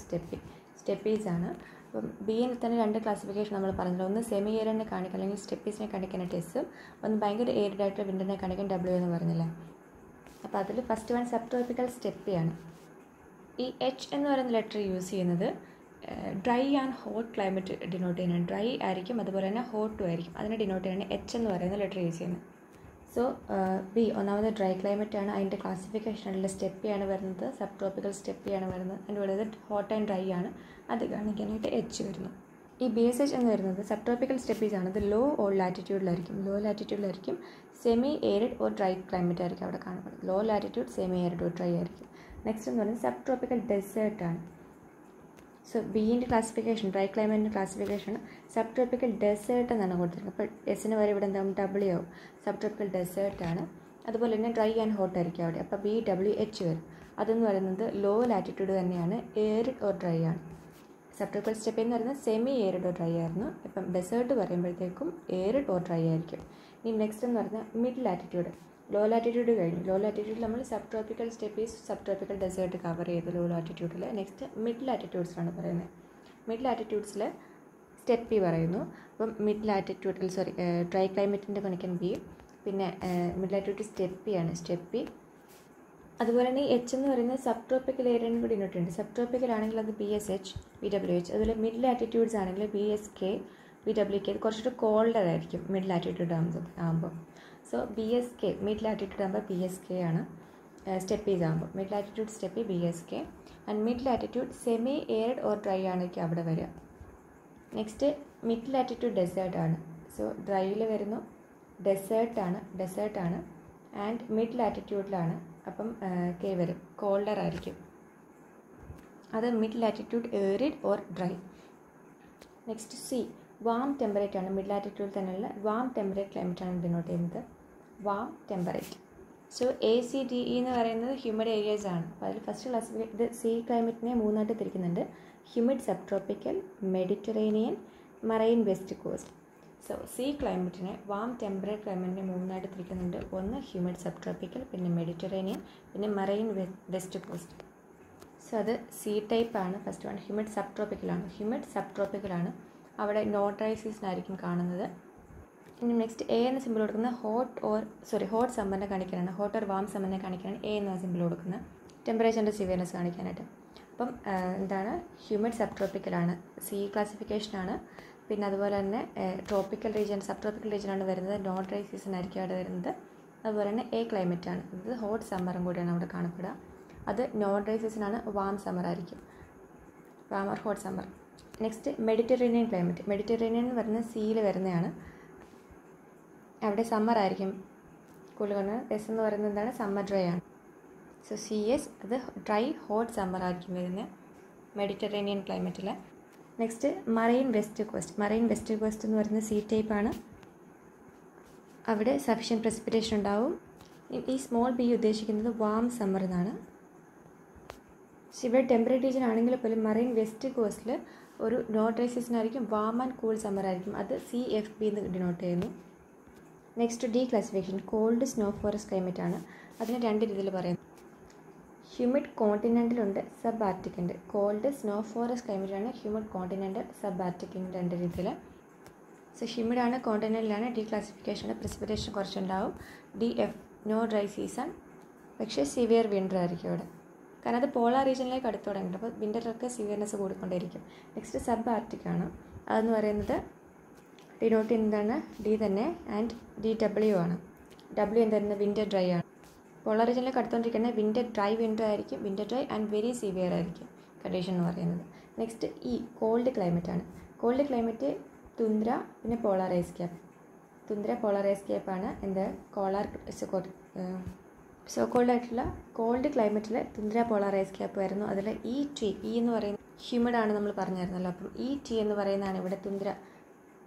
സ്റ്റെപ്പീസ് ആണ്. അപ്പം ബിയിൽ തന്നെ 2 ക്ലാസിഫിക്കേഷൻ നമ്മൾ പറഞ്ഞിട്ടുണ്ട്. ഒന്ന് സെമി ഏരിഡിനെ കാണിക്കാൻ അല്ലെങ്കിൽ സ്റ്റെപ്പീസിനെ കാണിക്കാനായിട്ട് എസ്, ഒന്ന് ഭയങ്കര ഏരിഡ് ആയിട്ടുള്ള വിൻ്ററിനെ കാണിക്കാൻ ഡബ്ല്യു എന്ന് പറഞ്ഞില്ലേ. അപ്പോൾ അതിൽ ഫസ്റ്റ് വൺ സബ് ട്രോപ്പിക്കൽ സ്റ്റെപ്പിയാണ്. ഈ എച്ച് എന്ന് പറയുന്ന ലെറ്റർ യൂസ് ചെയ്യുന്നത് dry and hot climate denote ചെയ്യാനാണ്. ഡ്രൈ ആയിരിക്കും, അതുപോലെ തന്നെ ഹോട്ടും ആയിരിക്കും. അതിനെ ഡിനോട്ട് ചെയ്യാനാണ് എച്ച് എന്ന് പറയുന്ന ലെറ്റർ യൂസ് ചെയ്യുന്നത്. സോ ബി ഒന്നാമത് ഡ്രൈ ക്ലൈമറ്റ് ആണ്. അതിൻ്റെ ക്ലാസിഫിക്കേഷനുള്ള സ്റ്റെപ്പിയാണ് വരുന്നത്, സബ് ട്രോപ്പിക്കൽ സ്റ്റെപ്പിയാണ് വരുന്നത്. അതിൻ്റെ പറയുന്നത് ഹോട്ട് ആൻഡ് ഡ്രൈ ആണ്, അത് കാണിക്കാനായിട്ട് എച്ച് വരുന്നു. ഈ ബി എസ് എച്ച് എന്ന് വരുന്നത് സബ് ട്രോപ്പിക്കൽ സ്റ്റെപ്പീസ് ആണ്. അത് ലോ ലാറ്റിറ്റ്യൂഡിലായിരിക്കും. Semi arid or dry climate ആയിരിക്കും അവിടെ കാണപ്പെടുന്നത്. Low latitude, semi arid or dry ആയിരിക്കും. നെക്സ്റ്റ് എന്ന് പറയുന്നത് സബ് ട്രോപ്പിക്കൽ ഡെസേർട്ടാണ്. സോ ബീൻ്റെ ക്ലാസിഫിക്കേഷൻ, ഡ്രൈ ക്ലൈമറ്റിൻ്റെ ക്ലാസിഫിക്കേഷൻ സബ് ട്രോപ്പിക്കൽ ഡെസേർട്ട് എന്നാണ് കൊടുത്തിരിക്കുന്നത്. അപ്പോൾ എസിന് വരെ ഇവിടെ എന്താകും, ഡബ്ല്യു ആവും. സബ് ട്രോപ്പിക്കൽ ഡെസേർട്ടാണ്. അതുപോലെ തന്നെ ഡ്രൈ ആൻഡ് ഹോട്ട് ആയിരിക്കും അവിടെ. അപ്പോൾ ബി ഡബ്ല്യു എച്ച് വരും. അതെന്ന് പറയുന്നത് ലോ ലാറ്റിറ്റ്യൂഡ് തന്നെയാണ്, ഏരിഡ് ഓർ ഡ്രൈ ആണ്. സബ് ട്രോപ്പിക്കൽ സ്റ്റെപ്പ് എന്ന് പറയുന്നത് സെമി ഏരിഡ് ഓർ ഡ്രൈ ആയിരുന്നു. ഇപ്പം ഡെസേർട്ട് പറയുമ്പോഴത്തേക്കും ഏരിഡ് ഓർ ഡ്രൈ ആയിരിക്കും. ഇനി നെക്സ്റ്റ് എന്ന് പറഞ്ഞാൽ മിഡ് ലാറ്റിറ്റ്യൂഡ്. ലോ ലാറ്റിറ്റ്യൂഡ് കഴിഞ്ഞു. ലോ ലാറ്റിറ്റ്യൂഡിൽ നമ്മൾ sub tropical steppes, sub tropical desert cover ചെയ്തു ലോ ലാറ്റിറ്റ്യൂഡിൽ. നെക്സ്റ്റ് മിഡ് ലാറ്റിറ്റ്യൂഡ്സാണ് പറയുന്നത്. മിഡ് ലാറ്റിറ്റ്യൂഡ്സിൽ സ്റ്റെപ്പി പറയുന്നു. അപ്പം മിഡ് ലാറ്റിറ്റ്യൂഡിൽ ഡ്രൈ ക്ലൈമറ്റിൻ്റെ കണക്കാൻ ബി, പിന്നെ മിഡ് ലാറ്റിറ്റ്യൂഡ് സ്റ്റെപ്പി. അതുപോലെ തന്നെ എച്ച് എന്ന് പറയുന്നത് സബ് ട്രോപ്പിക്കൽ ഏരിയയും കൂടി ഇങ്ങോട്ടുണ്ട്. സബ് ട്രോപ്പിക്കൽ ആണെങ്കിൽ അത് B S H, B W H. അതുപോലെ മിഡ് ലാറ്റിറ്റ്യൂഡ്സ് ആണെങ്കിൽ ബി എസ് കെ, BWK കുറച്ചൊരു കോൾഡർ ആയിരിക്കും മിഡ് ലാറ്റിറ്റ്യൂഡ് ആകുമ്പോൾ. സോ BSK മിഡ് ലാറ്റിറ്റ്യൂഡ് ആകുമ്പോൾ BSK ആണ് സ്റ്റെപ്പീസ് ആകുമ്പോൾ. Mid latitude steppe BSK and mid latitude semi arid or dry ആണെങ്കിൽ അവിടെ വരിക. നെക്സ്റ്റ് മിഡ് ലാറ്റിറ്റ്യൂഡ് ഡെസേർട്ട് ആണ്. സോ ഡ്രൈയിൽ വരുന്നു ഡെസേർട്ടാണ് ആൻഡ് മിഡ് ലാറ്റിറ്റ്യൂഡിലാണ്. അപ്പം കെ വരും, കോൾഡർ ആയിരിക്കും. അത് mid latitude arid or dry. Next C warm temperate ആണ്. മിഡ് ലാറ്റിറ്റ്യൂഡിൽ തന്നെയുള്ള വാം ടെമ്പറേറ്റ് ക്ലൈമറ്റാണ് ഡിനോട്ട് ചെയ്യുന്നത്, വാം ടെമ്പറേറ്റ്. സോ ACDE എന്ന് പറയുന്നത് ഹ്യൂമിഡ് ഏരിയാസ് ആണ്. അപ്പോൾ അതിൽ ഫസ്റ്റ് ക്ലാസിഫിക്കേഷൻ ഇത് സി ക്ലൈമറ്റിനെ മൂന്നായിട്ട് തിരിക്കുന്നുണ്ട്: humid sub tropical, Mediterranean, marine west coast. So C ക്ലൈമറ്റിനെ വാം ടെമ്പറേറ്റ് ക്ലൈമറ്റിനെ മൂന്നായിട്ട് തിരിക്കുന്നുണ്ട്. ഒന്ന് ഹ്യൂമിഡ് സബ് ട്രോപ്പിക്കൽ, പിന്നെ മെഡിറ്ററേനിയൻ, പിന്നെ മറൈൻ വെസ്റ്റ് കോസ്റ്റ്. സോ അത് സി ടൈപ്പാണ്. ഫസ്റ്റ് വൺ ഹ്യൂമിഡ് സബ് ട്രോപ്പിക്കലാണ്. അവിടെ നോ ഡ്രൈ സീസൺ ആയിരിക്കും കാണുന്നത്. ഇനി നെക്സ്റ്റ് എ എന്ന സിമ്പിൾ കൊടുക്കുന്നത് ഹോട്ട് സമ്മറിനെ കാണിക്കാനാണ്, ഹോട്ട് ഓർ വാം സമ്മറിനെ കാണിക്കാനാണ് എ എന്ന സിമ്പിൾ കൊടുക്കുന്നത്, ടെമ്പറേച്ചറിൻ്റെ സിവിയർനെസ് കാണിക്കാനായിട്ട്. അപ്പം എന്താണ്, ഹ്യൂമിഡ് സബ് ട്രോപ്പിക്കലാണ്, സി ക്ലാസിഫിക്കേഷനാണ്. പിന്നെ അതുപോലെ തന്നെ ട്രോപ്പിക്കൽ റീജിയൻ, സബ് ട്രോപ്പിക്കൽ റീജിയനാണ് വരുന്നത്, നോ ഡ്രൈ സീസൺ ആയിരിക്കും അവിടെ വരുന്നത്. അതുപോലെ തന്നെ എ ക്ലൈമറ്റാണ്, ഇത് ഹോട്ട് സമ്മറും കൂടിയാണ് അവിടെ കാണപ്പെടുക. അത് നോ ഡ്രൈ സീസണാണ്, വാം സമ്മർ ആയിരിക്കും, warm or hot summer. Next Mediterranean climate. Mediterranean എന്ന് പറയുന്നത് സിയിൽ വരുന്നതാണ്, അവിടെ സമ്മർ ആയിരിക്കും കൂടുതൽ. എസ് എന്ന് പറയുന്നത് എന്താണ്, സമ്മർ ഡ്രൈ ആണ്. സോ CS അത് ഡ്രൈ ഹോട്ട് സമ്മർ ആയിരിക്കും വരുന്നത് മെഡിറ്ററേനിയൻ ക്ലൈമറ്റിൽ. നെക്സ്റ്റ് മറൈൻ വെസ്റ്റ് കോസ്റ്റ് എന്ന് പറയുന്നത് സി ടൈപ്പാണ്, അവിടെ സഫിഷ്യൻറ്റ് പ്രസിപ്പിറ്റേഷൻ ഉണ്ടാവും. ഈ സ്മോൾ ബി ഉദ്ദേശിക്കുന്നത് വാം സമ്മർ എന്നാണ്. ഇവിടെ ടെമ്പറേറ്റ് റീജിയൻ ആണെങ്കിൽ പോലും മറൈൻ വെസ്റ്റ് കോസ്റ്റിൽ ഒരു നോ ഡ്രൈ സീസൺ ആയിരിക്കും, വാം ആൻഡ് കൂൾ സമ്മർ ആയിരിക്കും, അത് CFB എന്ന് ഡിനോട്ട് ചെയ്യുന്നു. Next D classification cold snow forest climate ആണ്. അതിന് രണ്ട് രീതിയിൽ പറയുന്നു, ഹ്യൂമിഡ് കോണ്ടിനെൻ്റലുണ്ട്, സബ് ആർട്ടിക് ഉണ്ട്. കോൾഡ് സ്നോ ഫോറസ്റ്റ് ക്ലൈമറ്റാണ്, ഹ്യൂമിഡ് കോണ്ടിനെൻ്റൽ, സബ് ആർട്ടിക് രണ്ട് രീതിയിൽ. സോ ഹ്യൂമിഡാണ്, കോണ്ടിനെൻ്റലാണ്, ഡി ക്ലാസിഫിക്കേഷന് പ്രസിപ്പിറ്റേഷൻ കുറച്ചുണ്ടാവും. DF നോ ഡ്രൈ സീസൺ, പക്ഷേ സിവിയർ വിൻ്റർ ആയിരിക്കും അവിടെ, കാരണം അത് പോളാർ റീജിയനിലേക്ക് അടുത്ത് തുടങ്ങിയിട്ട്, അപ്പോൾ വിൻ്ററൊക്കെ സിവിയർനെസ് കൂടിക്കൊണ്ടേയിരിക്കും. നെക്സ്റ്റ് സബ് ആർട്ടിക് ആണ്, അതെന്ന് പറയുന്നത് ഡിനോട്ട് ചെയ്യുന്നതാണ് ഡി തന്നെ, ആൻഡ് DW ആണ്. W എന്തായിരുന്നു, വിൻ്റർ ഡ്രൈ ആണ്. പോളാർ റീജിയനിലേക്ക് അടുത്തുകൊണ്ടിരിക്കുന്ന വിൻ്റർ ആയിരിക്കും, winter dry and very severe ആയിരിക്കും കണ്ടീഷൻ എന്ന് പറയുന്നത്. നെക്സ്റ്റ് കോൾഡ് ക്ലൈമറ്റ് ആണ്. കോൾഡ് ക്ലൈമറ്റ് തുന്ദ്ര, പിന്നെ polar ice cap. Tundra polar ice ക്യാപ്പാണ് എന്ത്, സോ കോൾഡ് ആയിട്ടുള്ള കോൾഡ് ക്ലൈമറ്റിൽ തുന്ദ്ര പോളാർ ഐസ് ക്യാപ്പ് വരുന്നു. അതിൽ E എന്ന് പറയുന്നത് ഹ്യൂമിഡ് ആണ് നമ്മൾ പറഞ്ഞായിരുന്നല്ലോ, അപ്പം ET എന്ന് പറയുന്നതാണ് ഇവിടെ തുന്ദ്ര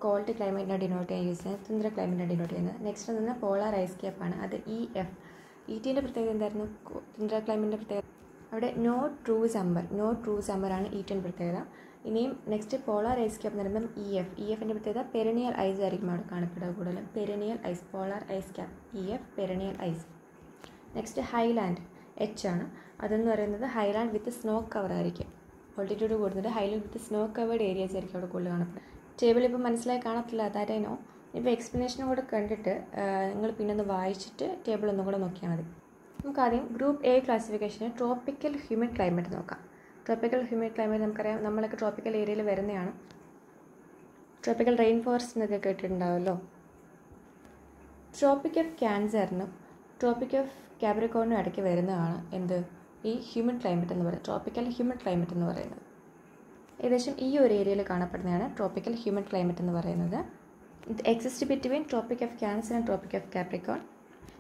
കോൾഡ് ക്ലൈമറ്റിനെ ഡിനോട്ട് ചെയ്യാൻ യൂസ് ചെയ്യുന്നത്, തുന്ദ്ര ക്ലൈമറ്റിനെ ഡിനോട്ട് ചെയ്യുന്നത്. നെക്സ്റ്റ് എന്ന് പറഞ്ഞാൽ പോളാർ ഐസ് ക്യാപ്പാണ്, അത് EF. ETൻ്റെ പ്രത്യേകത എന്തായിരുന്നു, തുന്ദ്ര ക്ലൈമറ്റിൻ്റെ പ്രത്യേകത, അവിടെ നോ ട്രൂ സമ്മർ ആണ് ETൻ്റെ പ്രത്യേകത. ഇനിയും നെക്സ്റ്റ് പോളാർ ഐസ് ക്യാപ്പ് എന്ന് പറയുമ്പം EFൻ്റെ പ്രത്യേകത പെരനിയൽ ഐസ് ആയിരിക്കും അവിടെ കാണപ്പെടുക കൂടുതലും, perennial ice, polar ice cap EF perennial ice. Next highland H ആണ്, അതെന്ന് പറയുന്നത് ഹൈലാൻഡ് വിത്ത് സ്നോ കവർ ആയിരിക്കും, ഓൾട്ടിറ്റ്യൂഡ് കൂടുന്നത് highland with snow covered areas ആയിരിക്കും അവിടെ കൂടുതൽ കാണപ്പെടുക. ടേബിൾ ഇപ്പോൾ മനസ്സിലായി കാണത്തില്ല, അതാരേനോ ഇപ്പോൾ എക്സ്പ്ലനേഷനും കൂടെ കണ്ടിട്ട് നിങ്ങൾ പിന്നെ ഒന്ന് വായിച്ചിട്ട് ടേബിൾ ഒന്നും കൂടെ നോക്കിയാൽ മതി. നമുക്ക് ആദ്യം ഗ്രൂപ്പ് A ക്ലാസിഫിക്കേഷന് ട്രോപ്പിക്കൽ ഹ്യൂമിഡ് ക്ലൈമറ്റ് നോക്കാം. ട്രോപ്പിക്കൽ ഹ്യൂമിഡ് ക്ലൈമറ്റ് നമുക്കറിയാം, നമ്മളൊക്കെ ട്രോപ്പിക്കൽ ഏരിയയിൽ വരുന്നതാണ്. ട്രോപ്പിക്കൽ റെയിൻ ഫോറസ്റ്റ് എന്നൊക്കെ കേട്ടിട്ടുണ്ടാവുമല്ലോ. ട്രോപ്പിക് ഓഫ് ക്യാൻസറിനും ട്രോപ്പിക് ഓഫ് കാപ്രിക്കോണിനും ഇടയ്ക്ക് വരുന്നതാണ് എന്ത്, ഈ ഹ്യൂമിഡ് ക്ലൈമറ്റ് എന്ന് പറയുന്നത്, ട്രോപ്പിക്കൽ ഹ്യൂമിഡ് ക്ലൈമറ്റ് എന്ന് പറയുന്നത്. ഏകദേശം ഈ ഒരു ഏരിയയിൽ കാണപ്പെടുന്നതാണ് ട്രോപ്പിക്കൽ ഹ്യൂമിഡ് ക്ലൈമറ്റ് എന്ന് പറയുന്നത്. ഇത് exist between tropic of Cancer and tropic of Capricorn.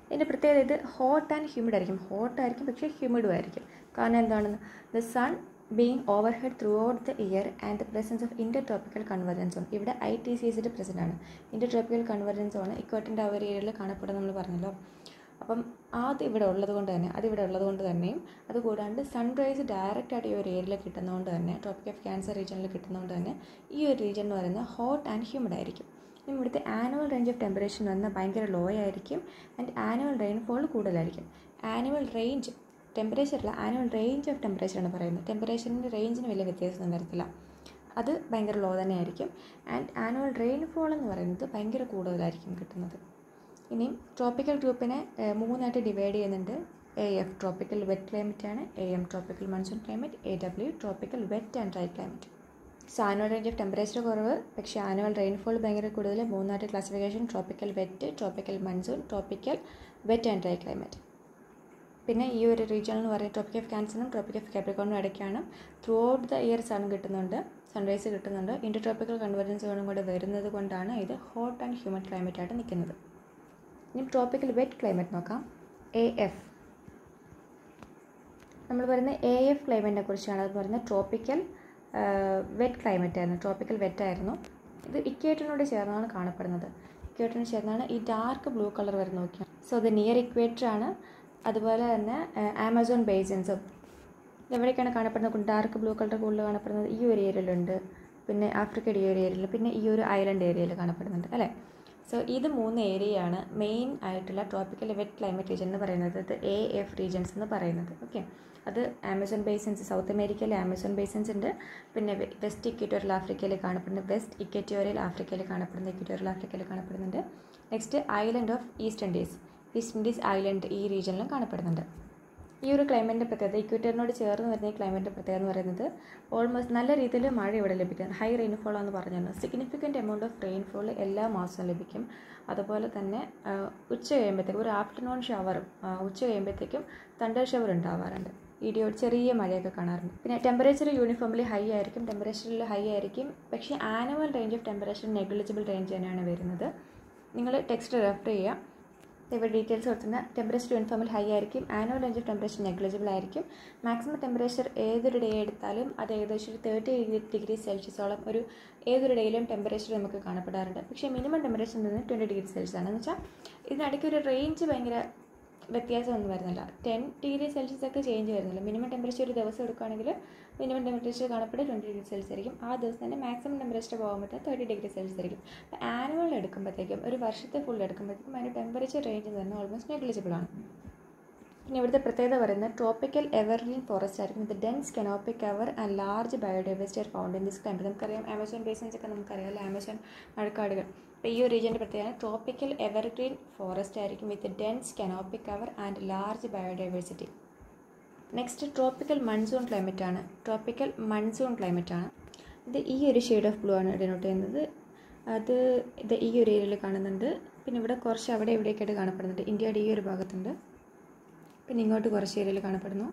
ഇതിൻ്റെ പ്രത്യേകത ഇത് ഹോട്ട് ആൻഡ് ഹ്യൂമിഡ് ആയിരിക്കും, ഹോട്ടായിരിക്കും പക്ഷേ ഹ്യൂമിഡും ആയിരിക്കും. കാരണം എന്താണെന്ന്, the sun being overhead throughout the year and the presence of intertropical convergence zone. ഇവിടെ ITCSയുടെ പ്രസൻ്റ് ആണ്, ഇൻ്റർ ട്രോപ്പിക്കൽ കൺവെർജൻസ് സോൺ ഇക്വേറ്ററിൻ്റെ ആ ഒരു ഏരിയയിൽ കാണപ്പെടുന്നത് നമ്മൾ പറഞ്ഞല്ലോ. അപ്പം അതിവിടെ ഉള്ളത് കൊണ്ട് തന്നെയും അതുകൂടാണ്ട് സൺറൈസ് ഡയറക്റ്റായിട്ട് ഈ ഒരു ഏരിയയിൽ കിട്ടുന്നതുകൊണ്ട് തന്നെ, ട്രോപ്പിക് ഓഫ് ക്യാൻസർ റീജിയനിൽ കിട്ടുന്നതുകൊണ്ട് തന്നെ ഈ ഒരു റീജിയൻ എന്ന് പറയുന്നത് ഹോട്ട് ആൻഡ് ഹ്യൂമിഡ് ആയിരിക്കും. ഇവിടുത്തെ ആനുവൽ റേഞ്ച് ഓഫ് ടെമ്പറേച്ചർ എന്ന് പറഞ്ഞാൽ ഭയങ്കര ലോ ആയിരിക്കും ആൻഡ് ആനുവൽ റെയിൻഫോൾ കൂടുതലായിരിക്കും. ആനുവൽ റേഞ്ച് ടെമ്പറേച്ചറില്ല, ആനുവൽ റേഞ്ച് ഓഫ് ടെമ്പറേച്ചറാണ് പറയുന്നത്. ടെമ്പറേച്ചറിൻ്റെ റേഞ്ചിന് വലിയ വ്യത്യാസമൊന്നും വരത്തില്ല, അത് ഭയങ്കര ലോ തന്നെയായിരിക്കും. ആൻഡ് ആനുവൽ റെയിൻഫോൾ എന്ന് പറയുന്നത് ഭയങ്കര കൂടുതലായിരിക്കും കിട്ടുന്നത്. ഇനിയും ട്രോപ്പിക്കൽ ഗ്രൂപ്പിനെ മൂന്നായിട്ട് ഡിവൈഡ് ചെയ്യുന്നുണ്ട്. AF ട്രോപ്പിക്കൽ വെറ്റ് ക്ലൈമറ്റ് ആണ്, AM tropical monsoon climate, AW tropical wet and dry climate. So annual range of temperature കുറവ്, പക്ഷേ ആനുവൽ റെയിൻഫോൾ ഭയങ്കര കൂടുതൽ. മൂന്നായിട്ട് classification: tropical wet, tropical monsoon, tropical wet and dry climate. പിന്നെ ഈ ഒരു region എന്ന് പറയുന്നത് ട്രോപ്പിക് ഓഫ് ക്യാൻസറിനും ട്രോപ്പിക് ഓഫ് കാപ്രിക്കോണിനും ഇടയ്ക്കാണ്. Throughout the year sun കിട്ടുന്നുണ്ട്, സൺറൈസ് കിട്ടുന്നുണ്ട്. ഇൻറ്റർ ട്രോപ്പിക്കൽ കൺവെർജൻസ് സോണും കൂടെ വരുന്നത് കൊണ്ടാണ് ഇത് ഹോട്ട് ആൻഡ് ഹ്യൂമഡ് ക്ലൈമറ്റ് ആയിട്ട് നിൽക്കുന്നത്. ഇനി ട്രോപ്പിക്കൽ വെറ്റ് ക്ലൈമറ്റ് നോക്കാം. AF നമ്മൾ പറയുന്നത് AF ക്ലൈമറ്റിനെ കുറിച്ചാണ്. അത് പറയുന്നത് ട്രോപ്പിക്കൽ വെറ്റ് ക്ലൈമറ്റ് ആയിരുന്നു, ട്രോപ്പിക്കൽ വെറ്റ് ആയിരുന്നു. ഇത് ഇക്വേറ്ററിനോട് ചേർന്നാണ് കാണപ്പെടുന്നത്. ഇക്വേറ്ററിന് ചേർന്നാണ് ഈ ഡാർക്ക് ബ്ലൂ കളർ വരുന്ന നോക്കിയാണ്. സോ ഇത് നിയർ ഇക്വേറ്റർ ആണ്. അതുപോലെ തന്നെ ആമസോൺ ബേസിൻസും എവിടേക്കാണ് കാണപ്പെടുന്നത്? ഡാർക്ക് ബ്ലൂ കളർ കൂടുതൽ കാണപ്പെടുന്നത് ഈ ഒരു ഏരിയയിലുണ്ട്, പിന്നെ ആഫ്രിക്കയുടെ ഈ ഒരു ഏരിയയിൽ, പിന്നെ ഈ ഒരു ഐലൻഡ് ഏരിയയിൽ കാണപ്പെടുന്നുണ്ട് അല്ലേ. സോ ഇത് 3 ഏരിയയാണ് മെയിൻ ആയിട്ടുള്ള ട്രോപ്പിക്കൽ വെറ്റ് ക്ലൈമറ്റ് റീജിയൻ എന്ന് പറയുന്നത്. ഇത് AF റീജിയൻസ് എന്ന് പറയുന്നത്. ഓക്കെ, അത് ആമസോൺ ബേസിൻസ്, സൗത്ത് അമേരിക്കയിലെ ആമസോൺ ബേസിൻസ് ഉണ്ട്. പിന്നെ വെസ്റ്റ് ഇക്വറ്റോറിയൽ ആഫ്രിക്കയിൽ കാണപ്പെടുന്ന വെസ്റ്റ് ഇക്വറ്റോറിയൽ ആഫ്രിക്കയിൽ കാണപ്പെടുന്ന ഇക്വറ്റോറിയൽ ആഫ്രിക്കയിൽ കാണപ്പെടുന്നുണ്ട്. Next island of east Indies island ഈ റീജിയനിലും കാണപ്പെടുന്നുണ്ട്. ഈ ഒരു ക്ലൈമറ്റിൻ്റെ പ്രത്യേകത, ഇക്വറ്ററിനോട് ചേർന്ന് വരുന്ന ഈ ക്ലൈമറ്റിൻ്റെ പ്രത്യേകത എന്ന് പറയുന്നത് ഓൾമോസ്റ്റ് നല്ല രീതിയിൽ മഴ ഇവിടെ ലഭിക്കും. ഹൈ റെയിൻഫോൾ ആണെന്ന് പറഞ്ഞാൽ സിഗ്നിഫിക്കൻറ്റ് എമൗണ്ട് ഓഫ് റെയിൻഫോൾ എല്ലാ മാസവും ലഭിക്കും. അതുപോലെ തന്നെ ഉച്ച കഴിയുമ്പോഴത്തേക്കും ഒരു ആഫ്റ്റർനൂൺ ഷവറും ഉച്ച കഴിയുമ്പോഴത്തേക്കും തണ്ടർ ഷവർ ഉണ്ടാവാറുണ്ട്. ഇടിയോ ചെറിയ മഴയൊക്കെ കാണാറുണ്ട്. പിന്നെ ടെമ്പറേച്ചർ യൂണിഫോംലി ഹൈ ആയിരിക്കും. പക്ഷേ annual range of temperature negligible range തന്നെയാണ് വരുന്നത്. നിങ്ങൾ ടെക്സ്റ്റ് റെഫർ ചെയ്യുക. ഇവിടെ ഡീറ്റെയിൽസ് കൊടുത്തിട്ടുണ്ട്. ടെമ്പറേച്ചർ യൂണിഫോമിൽ ഹൈ ആയിരിക്കും, annual range of temperature negligible ആയിരിക്കും. മാക്സിമം ടെമ്പറേച്ചർ ഏതൊരു ഡേ എടുത്താലും അത് ഏകദേശം 30 ഡിഗ്രി സെൽഷ്യസോളം ഏതൊരു ഡേയിലും ടെമ്പറേച്ചർ നമുക്ക് കാണപ്പെടാറുണ്ട്. പക്ഷേ മിനിമം ടെമ്പറേച്ചർ 20 ഡിഗ്രി സെൽഷ്യസ് ആണ്. എന്ന് വെച്ചാൽ ഇതിനിടയ്ക്ക് ഒരു റേഞ്ച് ഭയങ്കര വ്യത്യാസമൊന്നും വരുന്നില്ല. 10 ഡിഗ്രി സെൽഷ്യസ് ഒക്കെ ചേഞ്ച് വരുന്നില്ല. മിനിമം ടെമ്പറേച്ചർ ഒരു ദിവസം എടുക്കുകയാണെങ്കിൽ മിനിമം ടെമ്പറേച്ചർ കാണപ്പെടുക 20 ഡിഗ്രി സെൽഷ്യസ് ആയിരിക്കും. ആ ദിവസം തന്നെ മാക്സിമം ടെമ്പറേച്ചർ പോകാൻ പറ്റുക 30 ഡിഗ്രി സെൽഷ്യസ് ആയിരിക്കും. അപ്പോൾ ആനുവൽ എടുക്കുമ്പോഴത്തേക്കും ഒരു വർഷത്തെ ഫുൾ എടുക്കുമ്പോഴത്തേക്കും അതിൻ്റെ ടെമ്പറേച്ചർ റേഞ്ച് തന്നെ ഓൾമോസ്റ്റ് നെഗ്ലിജിബിൾ ആണ്. പിന്നെ ഇവിടുത്തെ പ്രത്യേകത പറയുന്നത് ട്രോപ്പിക്കൽ എവർഗ്രീൻ ഫോറസ്റ്റ് ആയിരിക്കും. ഇത് dense canopy cover and large biodiversity are found in this climate. നമുക്കറിയാം ആമസോൺ ബേസിൻസ് ഒക്കെ നമുക്കറിയാം, ആമസോൺ മഴക്കാടുകൾ. അപ്പോൾ ഈ ഒരു റീജിയൻ്റെ പ്രത്യേകത ട്രോപ്പിക്കൽ എവർഗ്രീൻ ഫോറസ്റ്റ് ആയിരിക്കും with dense canopy cover and large biodiversity. Next tropical monsoon climate ആണ്. ഇത് ഈ ഒരു ഷെയ്ഡ് ഓഫ് ബ്ലൂ ആണ് ഡിനോട്ട് ചെയ്യുന്നത്. ഇത് ഈ ഒരു ഏരിയയിൽ കാണുന്നുണ്ട്. പിന്നെ ഇവിടെ കുറച്ച് അവിടെ ഇവിടേക്കായിട്ട് കാണപ്പെടുന്നുണ്ട്. ഇന്ത്യയുടെ ഈ ഒരു ഭാഗത്തുണ്ട്. പിന്നെ ഇങ്ങോട്ട് കുറച്ച് ഏരിയയിൽ കാണപ്പെടുന്നു.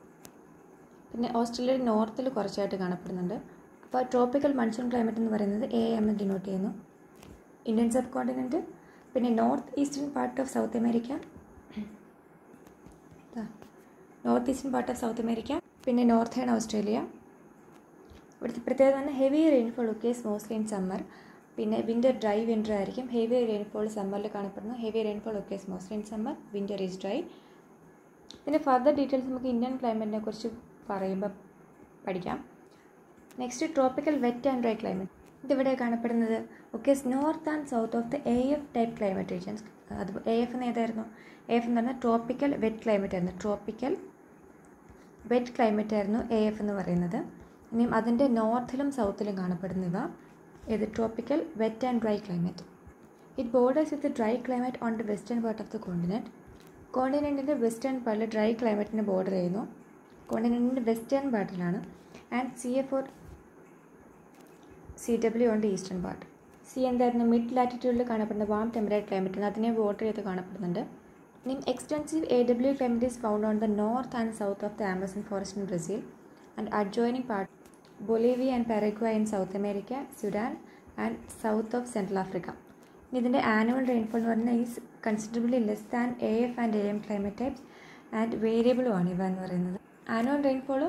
പിന്നെ ഓസ്ട്രേലിയയുടെ നോർത്തിൽ കുറച്ചായിട്ട് കാണപ്പെടുന്നുണ്ട്. അപ്പോൾ ട്രോപ്പിക്കൽ മൺസൂൺ ക്ലൈമറ്റ് എന്ന് പറയുന്നത് AM ഡിനോട്ട് ചെയ്യുന്നു. ഇന്ത്യൻ സബ് കോണ്ടിനെൻറ്റ്, പിന്നെ north eastern part of South America, പിന്നെ നോർത്തേൺ ഓസ്ട്രേലിയ. ഇവിടുത്തെ പ്രത്യേകത പറഞ്ഞാൽ heavy rainfall occurs mostly in summer. പിന്നെ ഡ്രൈ വിൻ്റർ ആയിരിക്കും. ഹെവി റെയിൻഫോൾ സമ്മറിൽ കാണപ്പെടുന്നു. Heavy rainfall occurs mostly in summer, winter is dry. പിന്നെ ഫർദർ ഡീറ്റെയിൽസ് നമുക്ക് ഇന്ത്യൻ ക്ലൈമറ്റിനെ കുറിച്ച് പറയുമ്പോൾ പഠിക്കാം. Next tropical wet and dry climate. ഇതിവിടെ കാണപ്പെടുന്നത് occurs north and south of the AF type climate regions. അത് AF എന്ന് ഏതായിരുന്നു? AF എന്ന് പറഞ്ഞാൽ ട്രോപ്പിക്കൽ വെറ്റ് ക്ലൈമറ്റ് ആയിരുന്നു. AF എന്ന് പറയുന്നത്. ഇനിയും അതിൻ്റെ നോർത്തിലും സൗത്തിലും കാണപ്പെടുന്നവ ഇത് tropical wet and dry climate. It borders with dry climate on the western part of the കോണ്ടിനെൻറ്റിൻ്റെ വെസ്റ്റേൺ പാർട്ടിൽ ഡ്രൈ ക്ലൈമറ്റിന് ബോർഡർ ചെയ്യുന്നു. കോണ്ടിനെൻറ്റിൻ്റെ വെസ്റ്റേൺ പാർട്ടിലാണ്. And CW on the eastern part. എന്തായിരുന്നു? മിഡ് ലാറ്റിറ്റ്യൂഡിൽ കാണപ്പെടുന്ന വാം ടെമ്പറേറ്റ് ക്ലൈമറ്റാണ്. അതിനെ ബോർഡർ ചെയ്ത് കാണപ്പെടുന്നുണ്ട്. ഇനി extensive AW climate is found on the north and south of the Amazon forest in Brazil and adjoining part Bolivia and Paraguay in South America, Sudan and south of Central Africa. ഇതിൻ്റെ annual rainfall എന്ന് പറഞ്ഞാൽ is considerably less than AF and AM climate types and വേരിയബിളുമാണ് ഇവ എന്ന് പറയുന്നത്. Annual റെയിൻഫോള്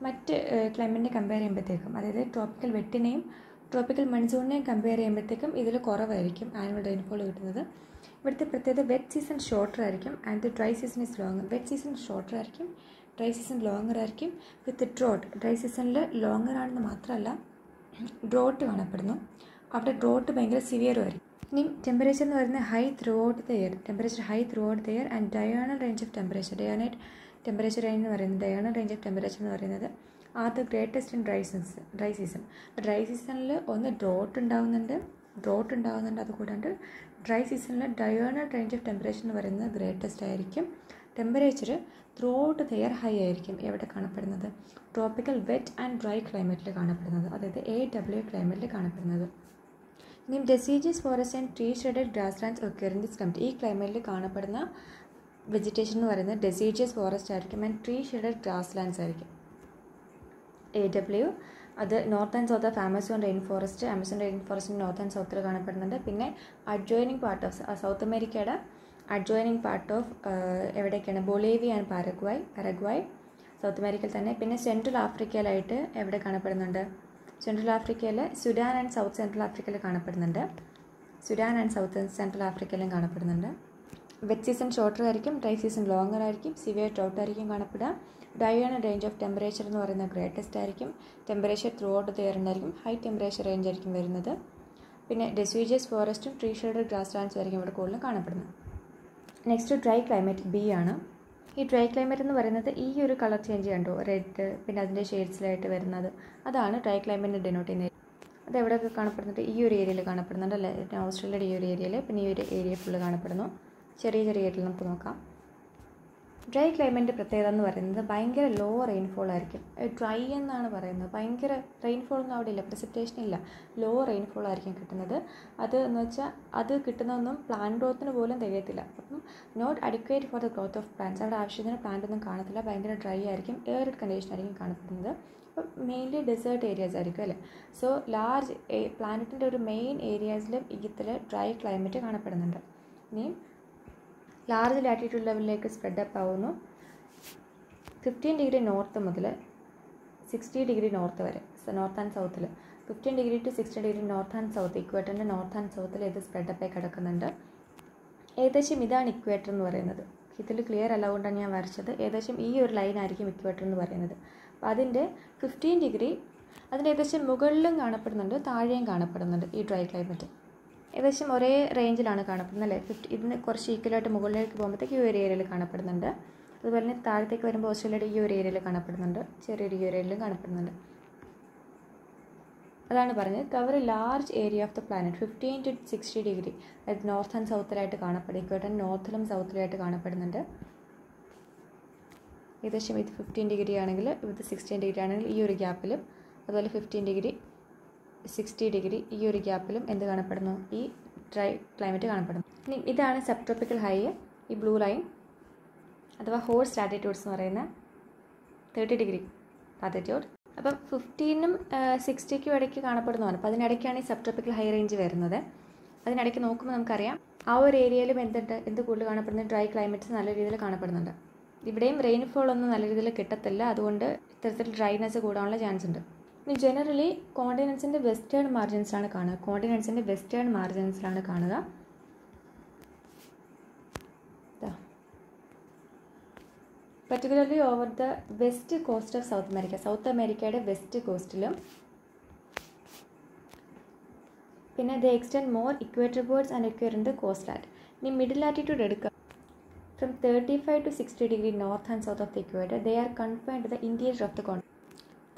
മറ്റ് ക്ലൈമറ്റിനെ compare ചെയ്യുമ്പോഴത്തേക്കും, അതായത് ട്രോപ്പിക്കൽ വെറ്റിനെയും ട്രോപ്പിക്കൽ മൺസൂണിനെയും കമ്പയർ ചെയ്യുമ്പോഴത്തേക്കും ഇതിൽ കുറവായിരിക്കും ആനുവൽ റെയിൻഫോൾ കിട്ടുന്നത്. ഇവിടുത്തെ പ്രത്യേകത വെറ്റ് സീസൺ ഷോർട്ടർ ആയിരിക്കും and the dry season is longer. Wet season shorter ആയിരിക്കും, ഡ്രൈ സീസൺ ലോങ്ങർ ആയിരിക്കും. വിത്ത് ഡ്രോട്ട്, ഡ്രൈ സീസണിൽ ലോങ്ങർ ആണെന്ന് മാത്രമല്ല ഡ്രോട്ട് കാണപ്പെടുന്നു. അവിടെ ഡ്രോട്ട് ഭയങ്കര സിവിയറും ആയിരിക്കും. ഇനി ടെമ്പറേച്ചർ എന്ന് പറയുന്നത് high through out the year and diurnal range of temperature. Temperature range എന്ന് പറയുന്നത് ഡയണൽ റേഞ്ച് ഓഫ് ടെമ്പറേച്ചർ എന്ന് പറയുന്നത് are the greatest in dry season. Dry സീസണിൽ ഒന്ന് ഡ്രോട്ട് ഉണ്ടാകുന്നുണ്ട്. അതുകൂടാണ്ട് ഡ്രൈ സീസണിൽ ഡയണൽ റേഞ്ച് ഓഫ് ടെമ്പറേച്ചർ എന്ന് പറയുന്നത് ഗ്രേറ്റസ്റ്റ് ആയിരിക്കും. Temperature through out the year high ആയിരിക്കും. എവിടെ കാണപ്പെടുന്നത്? ട്രോപ്പിക്കൽ വെറ്റ് ആൻഡ് ഡ്രൈ ക്ലൈമറ്റിൽ കാണപ്പെടുന്നത്, അതായത് AW ക്ലൈമറ്റിൽ കാണപ്പെടുന്നത്. ഇനി deciduous forest and tree shaded grass lands occur in this climate. ഈ ക്ലൈമറ്റിൽ കാണപ്പെടുന്ന വെജിറ്റേഷൻ എന്ന് പറയുന്നത് ഡെസിഡിയസ് ഫോറസ്റ്റ് ആയിരിക്കും and tree shaded grass lands ആയിരിക്കും. AW അത് north and south of Amazon rain forest, Amazon rain ഫോറസ്റ്റിൻ്റെ നോർത്ത് ആൻഡ് സൗത്തിൽ കാണപ്പെടുന്നുണ്ട്. പിന്നെ അഡ്ജോയിനിങ് പാർട്ട് ഓഫ് സൗത്ത് അമേരിക്കയുടെ അഡ്ജോയിനിങ് പാർട്ട് ഓഫ് എവിടേക്കാണ്? ബൊളീവിയ ആൻഡ് പാരഗ്വായ് സൗത്ത് അമേരിക്കയിൽ തന്നെ. പിന്നെ സെൻട്രൽ ആഫ്രിക്കയിലായിട്ട് എവിടെ കാണപ്പെടുന്നുണ്ട്? സെൻട്രൽ ആഫ്രിക്കയിൽ സുഡാൻ ആൻഡ് സൗത്ത് സെൻട്രൽ ആഫ്രിക്കയിൽ കാണപ്പെടുന്നുണ്ട്. സുഡാൻ ആൻഡ് സൗത്ത് സെൻട്രൽ ആഫ്രിക്കയിലും കാണപ്പെടുന്നുണ്ട്. വെറ്റ് സീസൺ ഷോർട്ടർ ആയിരിക്കും, ഡ്രൈ സീസൺ ലോങ്ങർ ആയിരിക്കും, സിവിയർ ഡ്രൗട്ട് ആയിരിക്കും കാണപ്പെടുക. ഡയൺ റേഞ്ച് ഓഫ് ടെമ്പറേച്ചർ എന്ന് പറയുന്നത് ഗ്രേറ്റസ്റ്റ് ആയിരിക്കും. Temperature through out the year ഉണ്ടായിരിക്കും. ഹൈ ടെമ്പറേച്ചർ റേഞ്ച് ആയിരിക്കും വരുന്നത്. പിന്നെ ഡെസിഡിയസ് ഫോറസ്റ്റും ട്രീ ഷെഡഡ് ഗ്രാസ് ലാൻഡ്സും ആയിരിക്കും ഇവിടെ കൂടുതലും കാണപ്പെടുന്നത്. നെക്സ്റ്റ് ഡ്രൈ ക്ലൈമറ്റ് B ആണ്. ഈ ഡ്രൈ ക്ലൈമറ്റ് എന്ന് പറയുന്നത് ഈ ഒരു കളർ ചേഞ്ച് കണ്ടോ, റെഡ്, പിന്നെ അതിൻ്റെ ഷെയ്ഡ്സിലായിട്ട് വരുന്നത്, അതാണ് ഡ്രൈ ക്ലൈമറ്റിനെ ഡിനോട്ട് ചെയ്യുന്നത്. അത് എവിടെയൊക്കെ കാണപ്പെടുന്നുണ്ട്? ഈ ഒരു ഏരിയയിൽ കാണപ്പെടുന്നുണ്ട് അല്ലേ? ഓസ്ട്രേലിയയുടെ ഈ ഒരു ഏരിയയിൽ, പിന്നെ ഈ ഒരു ഏരിയ ഫുള്ള് കാണപ്പെടുന്നു. ചെറിയ ഏരിയയിൽ നമുക്ക് നോക്കാം. ഡ്രൈ ക്ലൈമറ്റിൻ്റെ പ്രത്യേകത എന്ന് പറയുന്നത് ഭയങ്കര ലോ റെയിൻഫോൾ ആയിരിക്കും. ഡ്രൈ എന്നാണ് പറയുന്നത്, ഭയങ്കര റെയിൻഫോളൊന്നും അവിടെ ഇല്ല, പ്രെസിപ്പിറ്റേഷൻ ഇല്ല, ലോ റെയിൻഫോൾ ആയിരിക്കും കിട്ടുന്നത്. അത് എന്ന് വെച്ചാൽ അത് കിട്ടുന്നതൊന്നും പ്ലാന്റ് ഗ്രോത്തിന് പോലും തികയത്തില്ല. അപ്പം not adequate for the growth of plants, അവിടെ ആവശ്യത്തിന് പ്ലാന്റ് ഒന്നും കാണത്തില്ല, ഭയങ്കര ഡ്രൈ ആയിരിക്കും, എയറിഡ് കണ്ടീഷൻ ആയിരിക്കും കാണപ്പെടുന്നത്. അപ്പം മെയിൻലി ഡെസേർട്ട് ഏരിയാസ് ആയിരിക്കും അല്ലേ. സോ ലാർജ് പ്ലാനറ്റിൻ്റെ ഒരു മെയിൻ ഏരിയാസിലും ഇതിൽ ഡ്രൈ ക്ലൈമറ്റ് കാണപ്പെടുന്നുണ്ട്. ഇനിയും ലാർജ് ലാറ്റിറ്റ്യൂഡ് ലെവലിലേക്ക് സ്പ്രെഡ് അപ്പ് ആവുന്നു. 15 ഡിഗ്രി നോർത്ത് മുതൽ 60 ഡിഗ്രി നോർത്ത് വരെ, നോർത്ത് ആൻഡ് സൗത്തിൽ 15 degree to 60 degree north and south, ഇക്വേറ്ററിൻ്റെ നോർത്ത് ആൻഡ് സൗത്തിൽ ഇത് സ്പ്രെഡ് അപ്പായി കിടക്കുന്നുണ്ട്. ഏകദേശം ഇതാണ് ഇക്വേറ്റർ എന്ന് പറയുന്നത്. ഇതിൽ ക്ലിയർ അല്ല കൊണ്ടാണ് ഞാൻ വരച്ചത്. ഏകദേശം ഈ ഒരു ലൈനായിരിക്കും ഇക്വേറ്റർ എന്ന് പറയുന്നത്. അപ്പോൾ അതിൻ്റെ 15 ഡിഗ്രി അതിൻ്റെ ഏകദേശം മുകളിലും കാണപ്പെടുന്നുണ്ട്, താഴെയും കാണപ്പെടുന്നുണ്ട് ഈ ഡ്രൈ ക്ലൈമറ്റ്. ഏകദേശം ഒരേ റേഞ്ചിലാണ് കാണപ്പെടുന്നത് അല്ലേ. ഇതിന് കുറച്ച് ഈക്വലായിട്ട് മുകളിലേക്ക് പോകുമ്പോഴത്തേക്ക് ഈ ഒരു ഏരിയയിൽ കാണപ്പെടുന്നുണ്ട്. അതുപോലെ തന്നെ താഴത്തേക്ക് വരുമ്പോൾ ഓസ്ട്രേലിയയുടെ ഈ ഒരു ഏരിയയിൽ കാണപ്പെടുന്നുണ്ട്, ചെറിയൊരു ഏരിയയിലും കാണപ്പെടുന്നുണ്ട്. അതാണ് പറഞ്ഞത് cover A large area of the planet 15 to 60 degree, അതായത് നോർത്ത് ആൻഡ് സൗത്തിലായിട്ട് കാണപ്പെടും. ഇക്വേറ്റർ നോർത്തിലും സൗത്തിലായിട്ട് കാണപ്പെടുന്നുണ്ട്. ഏകദേശം ഇത് 15 ഡിഗ്രി ആണെങ്കിൽ ഇത് 16 ഡിഗ്രി ആണെങ്കിൽ ഈ ഒരു ഗ്യാപ്പിലും, അതുപോലെ 15 ഡിഗ്രി 60 ഡിഗ്രി ഈ ഒരു ഗ്യാപ്പിലും എന്ത് കാണപ്പെടുന്നു? ഈ ഡ്രൈ ക്ലൈമറ്റ് കാണപ്പെടുന്നു. ഇനി ഇതാണ് സബ് ട്രോപ്പിക്കൽ ഹൈ, ഈ ബ്ലൂ ലൈൻ അഥവാ ഹോഴ്സ് ലാറ്റിറ്റ്യൂഡ്സ് എന്ന് പറയുന്ന 30 ഡിഗ്രി ലാറ്റിറ്റ്യൂഡ്. അപ്പം 15നും 60ക്കും ഇടയ്ക്ക് കാണപ്പെടുന്നതാണ്. അപ്പോൾ അതിനിടയ്ക്കാണ് ഈ സബ് ട്രോപ്പിക്കൽ ഹൈ റേഞ്ച് വരുന്നത്. അതിനിടയ്ക്ക് നോക്കുമ്പോൾ നമുക്കറിയാം ആ ഒരു ഏരിയയിലും എന്ത് കൂടുതൽ കാണപ്പെടുന്നത്? ഡ്രൈ ക്ലൈമറ്റ്സ് നല്ല രീതിയിൽ കാണപ്പെടുന്നുണ്ട്. ഇവിടെയും റെയിൻഫോൾ ഒന്നും നല്ല രീതിയിൽ കിട്ടത്തില്ല, അതുകൊണ്ട് ഇത്തരത്തിൽ ഡ്രൈനെസ് കൂടാനുള്ള ചാൻസ് ഉണ്ട്. ഇനി ജനറലി കോണ്ടിനെൻസിൻ്റെ വെസ്റ്റേൺ മാർജിൻസിലാണ് കാണുക. കോണ്ടിനെൻസിൻ്റെ വെസ്റ്റേൺ മാർജിൻസിലാണ് കാണുക. Particularly over the west coast of South America, South അമേരിക്കയുടെ വെസ്റ്റ് കോസ്റ്റിലും, പിന്നെ the extend more equator birds and ഇക്വേർ ഇൻ ദ കോസ്റ്റ് ലാൻഡ്. ഇനി മിഡിൽ ലാറ്റിറ്റ്യൂഡ് എടുക്കുക. From 35 to 60 degree north and south of the equator they are confined to the interior of the continent.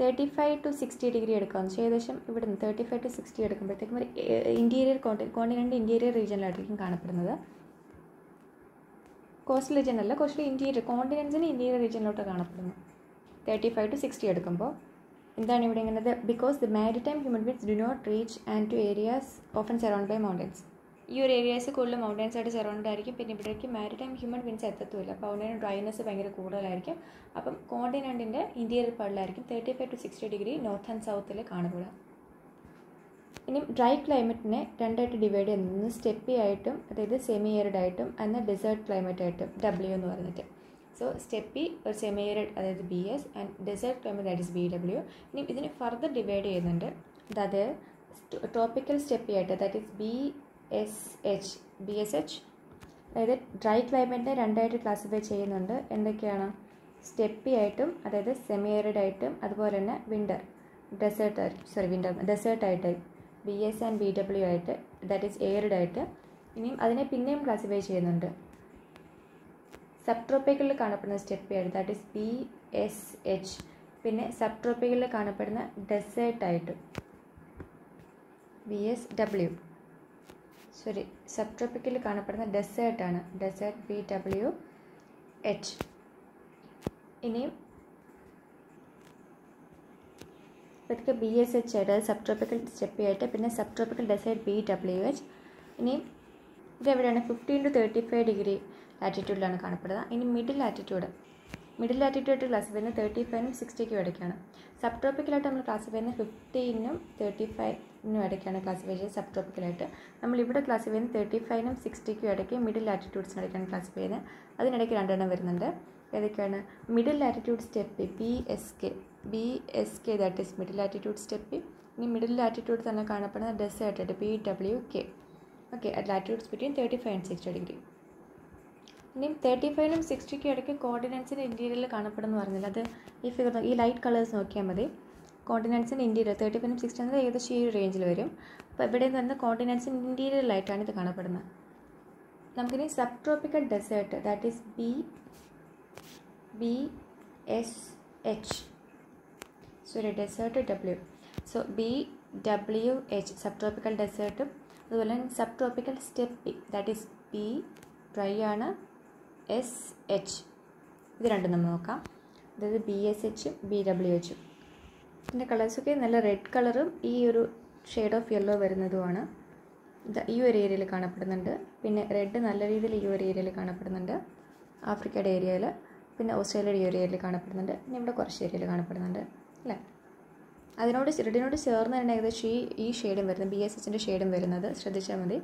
35 to 60 degree എടുക്കാമെന്ന് വെച്ചാൽ ഏകദേശം ഇവിടെ നിന്ന് 35 to 60 എടുക്കുമ്പോഴത്തേക്കും ഒരു interior continent interior റീജിയനിലായിരിക്കും കാണപ്പെടുന്നത്. കോസ്റ്റൽ റീജിയൻ അല്ല, കോസ്റ്റൽ ഇൻറ്റീരിയർ, കോണ്ടിനെൻസിന് ഇൻറ്റീരിയർ റീജിയനിലോട്ട് കാണപ്പെടുന്നു. 35 to 60 എടുക്കുമ്പോൾ എന്താണ് ഇവിടെ ഇങ്ങനെ? Because the maritime human beings do not reach and to areas often surround by mountains. ഈ ഒരു ഏരിയാസ് കൂടുതലും മൗണ്ടൻസ് ആയിട്ട് സറൗണ്ട് ആയിരിക്കും. പിന്നെ ഇവിടേക്ക് മാരിടൈം ഹ്യൂമൻ ബീങ്സ് എത്തത്തുമില്ല. അപ്പോൾ അവിടെ ഡ്രൈനെസ് ഭയങ്കര കൂടുതലായിരിക്കും. അപ്പം കോണ്ടിനെൻറ്റിൻ്റെ ഇൻറ്റീരിയർ പാർട്ടിലായിരിക്കും 35 to 60 ഡിഗ്രി നോർത്ത് ആൻഡ് സൗത്തിൽ കാണപ്പെടുക. ഇനി ഡ്രൈ ക്ലൈമറ്റിനെ രണ്ടായിട്ട് ഡിവൈഡ് ചെയ്യുന്നത് സ്റ്റെപ്പി ആയിട്ടും, അതായത് സെമി ഏരിഡ് ആയിട്ടും, എന്നാൽ ഡെസേർട്ട് ക്ലൈമറ്റ് ആയിട്ടും, W എന്ന് പറഞ്ഞിട്ട്. സോ സ്റ്റെപ്പി ഒരു സെമി ഏരിഡ് അതായത് BS and desert climate that is BW. ഇനി ഇതിന് ഫർദർ ഡിവൈഡ് ചെയ്യുന്നുണ്ട്. അതായത് ട്രോപ്പിക്കൽ സ്റ്റെപ്പി ആയിട്ട് ദാറ്റ് ഇസ് BSH. അതായത് ഡ്രൈ ക്ലൈമറ്റിനെ രണ്ടായിട്ട് ക്ലാസിഫൈ ചെയ്യുന്നുണ്ട്. എന്തൊക്കെയാണ്? സ്റ്റെപ്പി ആയിട്ടും, അതായത് സെമി ഏരിഡ് ആയിട്ടും, അതുപോലെ തന്നെ ഡെസേർട്ട് ആയിട്ട് BS ആൻഡ് BW ആയിട്ട്, ദാറ്റ് ഈസ് എയറിഡ് ആയിട്ട്. ഇനിയും അതിനെ പിന്നെയും ക്ലാസിഫൈ ചെയ്യുന്നുണ്ട്. സബ് ട്രോപ്പിക്കലിൽ കാണപ്പെടുന്ന സ്റ്റെപ്പി ആയിട്ട് ദാറ്റ് ഈസ് BSH. പിന്നെ സബ് ട്രോപ്പിക്കലിൽ കാണപ്പെടുന്ന ഡെസേർട്ട് ആയിട്ട് BSW. സബ് ട്രോപ്പിക്കലിൽ കാണപ്പെടുന്ന ഡെസേർട്ടാണ്, ഡെസേർട്ട് BW. എച്ച്. ഇനിയും ഇതൊക്കെ BSH ആയിട്ട്, അത് സബ് ട്രോപ്പിക്കൽ സ്റ്റെപ്പി ആയിട്ട്, പിന്നെ സബ് ട്രോപ്പിക്കൽ ഡെസേർട്ട് BWH. ഇനിയും ഇതെവിടെയാണ്? 15 to 35 ഡിഗ്രി ലാറ്റിറ്റ്യൂഡിലാണ് കാണപ്പെടുന്നത്. ഇനി മിഡിൽ ലാറ്റിറ്റ്യൂഡ് ക്ലാസ് വരുന്നത് 35നും 60ക്കും ഇടയ്ക്കാണ്. സബ് ട്രോപ്പിക്കലായിട്ട് നമ്മൾ ക്ലാസ് വരുന്നത് 15നും 35നും ഇടയ്ക്കാണ് ക്ലാസിഫൈ ചെയ്യുന്നത്. സബ് ട്രോപ്പിക്കലായിട്ട് നമ്മളിവിടെ ക്ലാസ് വരുന്നത് 35നും 60ക്കും ഇടയ്ക്ക് മിഡിൽ ലാറ്റിറ്റ്യൂഡ്സിനിടയ്ക്കാണ് ക്ലാസിഫൈ ചെയ്യുന്നത്. അതിനിടയ്ക്ക് രണ്ടെണ്ണം വരുന്നുണ്ട്. ഏതൊക്കെയാണ്? Middle latitude steppe BSK, that is middle latitude steppe. ഇനി മിഡിൽ ലാറ്റിറ്റ്യൂഡ് തന്നെ കാണപ്പെടുന്ന ഡെസേർട്ട് ആയിട്ട് BWK. Okay, at latitudes between 35 and 60 degree. ഇനിയും 35നും 60ക്കും ഇടയ്ക്ക് കോർഡിനൻസിൻ്റെ ഇൻറ്റീരിയറിൽ കാണപ്പെടുന്നു പറഞ്ഞില്ല. അത് ഈ ഫിഗർ, ഈ ലൈറ്റ് കളേഴ്സ് നോക്കിയാൽ മതി. കോർഡിനൻസിൻ്റെ ഇൻറ്റീരിയർ 35നും 60 എന്നത് ഏകദേശം ഈ ഒരു റേഞ്ചിൽ വരും. അപ്പോൾ ഇവിടെ നിന്ന് തന്നെ കോർഡിനൻസിൻ്റെ ഇൻറ്റീരിയറിലായിട്ടാണ് ഇത് കാണപ്പെടുന്നത്. നമുക്കിനി sub tropical desert, that is BSH, desert W. So BWH sub tropical ഡെസേർട്ടും, അതുപോലെ തന്നെ sub tropical steppe, that is B dry ആണ്, SH. ഇത് രണ്ടും നമ്മൾ നോക്കാം. അതായത് BSHും BWHും. ഇതിൻ്റെ കളേഴ്സൊക്കെ നല്ല റെഡ് കളറും ഈ ഒരു ഷെയ്ഡ് ഓഫ് യെല്ലോ വരുന്നതുമാണ്. ഈ ഒരു ഏരിയയിൽ കാണപ്പെടുന്നുണ്ട്. പിന്നെ റെഡ് നല്ല രീതിയിൽ ഈ ഒരു ഏരിയയിൽ കാണപ്പെടുന്നുണ്ട്, ആഫ്രിക്കയുടെ ഏരിയയിൽ. പിന്നെ ഓസ്ട്രേലിയയുടെ ഏരിയയിൽ കാണപ്പെടുന്നുണ്ട്. പിന്നെ ഇവിടെ കുറച്ച് ഏരിയയിൽ കാണപ്പെടുന്നുണ്ട് അല്ലേ. റെഡിനോട് ചേർന്ന് തന്നെ ഏകദേശം ഈ ഷെയ്ഡും വരുന്നത്, BSHൻ്റെ ഷെയ്ഡും വരുന്നത് ശ്രദ്ധിച്ചാൽ മതി.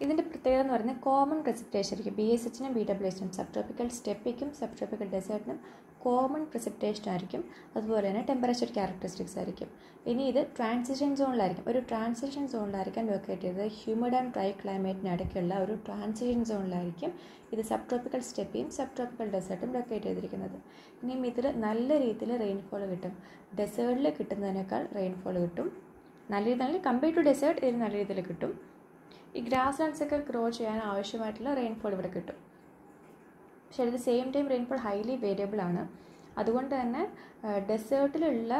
ഇതിൻ്റെ പ്രത്യേകത എന്ന് പറയുന്നത് കോമൺ പ്രസിപ്പിറ്റേഷൻ ആയിരിക്കും. BSHനും BWHനും സബ് ട്രോപ്പിക്കൽ സ്റ്റെപ്പിക്കും സബ് ട്രോപ്പിക്കൽ ഡെസേർട്ടിനും കോമൺ പ്രസിപ്പിറ്റേഷൻ ആയിരിക്കും. അതുപോലെ തന്നെ ടെമ്പറേച്ചർ ക്യാരക്ടറിസ്റ്റിക്സ് ആയിരിക്കും. ഇനി ഇത് ട്രാൻസിഷൻ സോണിലായിരിക്കും, ഒരു ട്രാൻസിഷൻ സോണിലായിരിക്കും ലൊക്കേറ്റ് ചെയ്തത്. ഹ്യൂമിഡ് ആൻഡ് ഡ്രൈ ക്ലൈമറ്റിന് ഇടയ്ക്കുള്ള ഒരു ട്രാൻസിഷൻ സോണിലായിരിക്കും ഇത് സബ് ട്രോപ്പിക്കൽ സ്റ്റെപ്പിയും സബ് ട്രോപ്പിക്കൽ ഡെസേർട്ടും ലൊക്കേറ്റ് ചെയ്തിരിക്കുന്നത്. ഇനിയും ഇതിൽ നല്ല രീതിയിൽ റെയിൻഫോൾ കിട്ടും. ഡെസേർട്ടിൽ കിട്ടുന്നതിനേക്കാൾ റെയിൻഫോൾ കിട്ടും. നല്ല രീതിയിൽ കമ്പയർ ടു ഡെസേർട്ട് ഇതിൽ നല്ല രീതിയിൽ കിട്ടും. ഈ ഗ്രാസ് ലാൻഡ്സൊക്കെ ഗ്രോ ചെയ്യാൻ ആവശ്യമായിട്ടുള്ള റെയിൻഫോൾ ഇവിടെ കിട്ടും. പക്ഷേ at the same time rainfall highly variable ആണ്. അതുകൊണ്ട് തന്നെ ഡെസേർട്ടിലുള്ള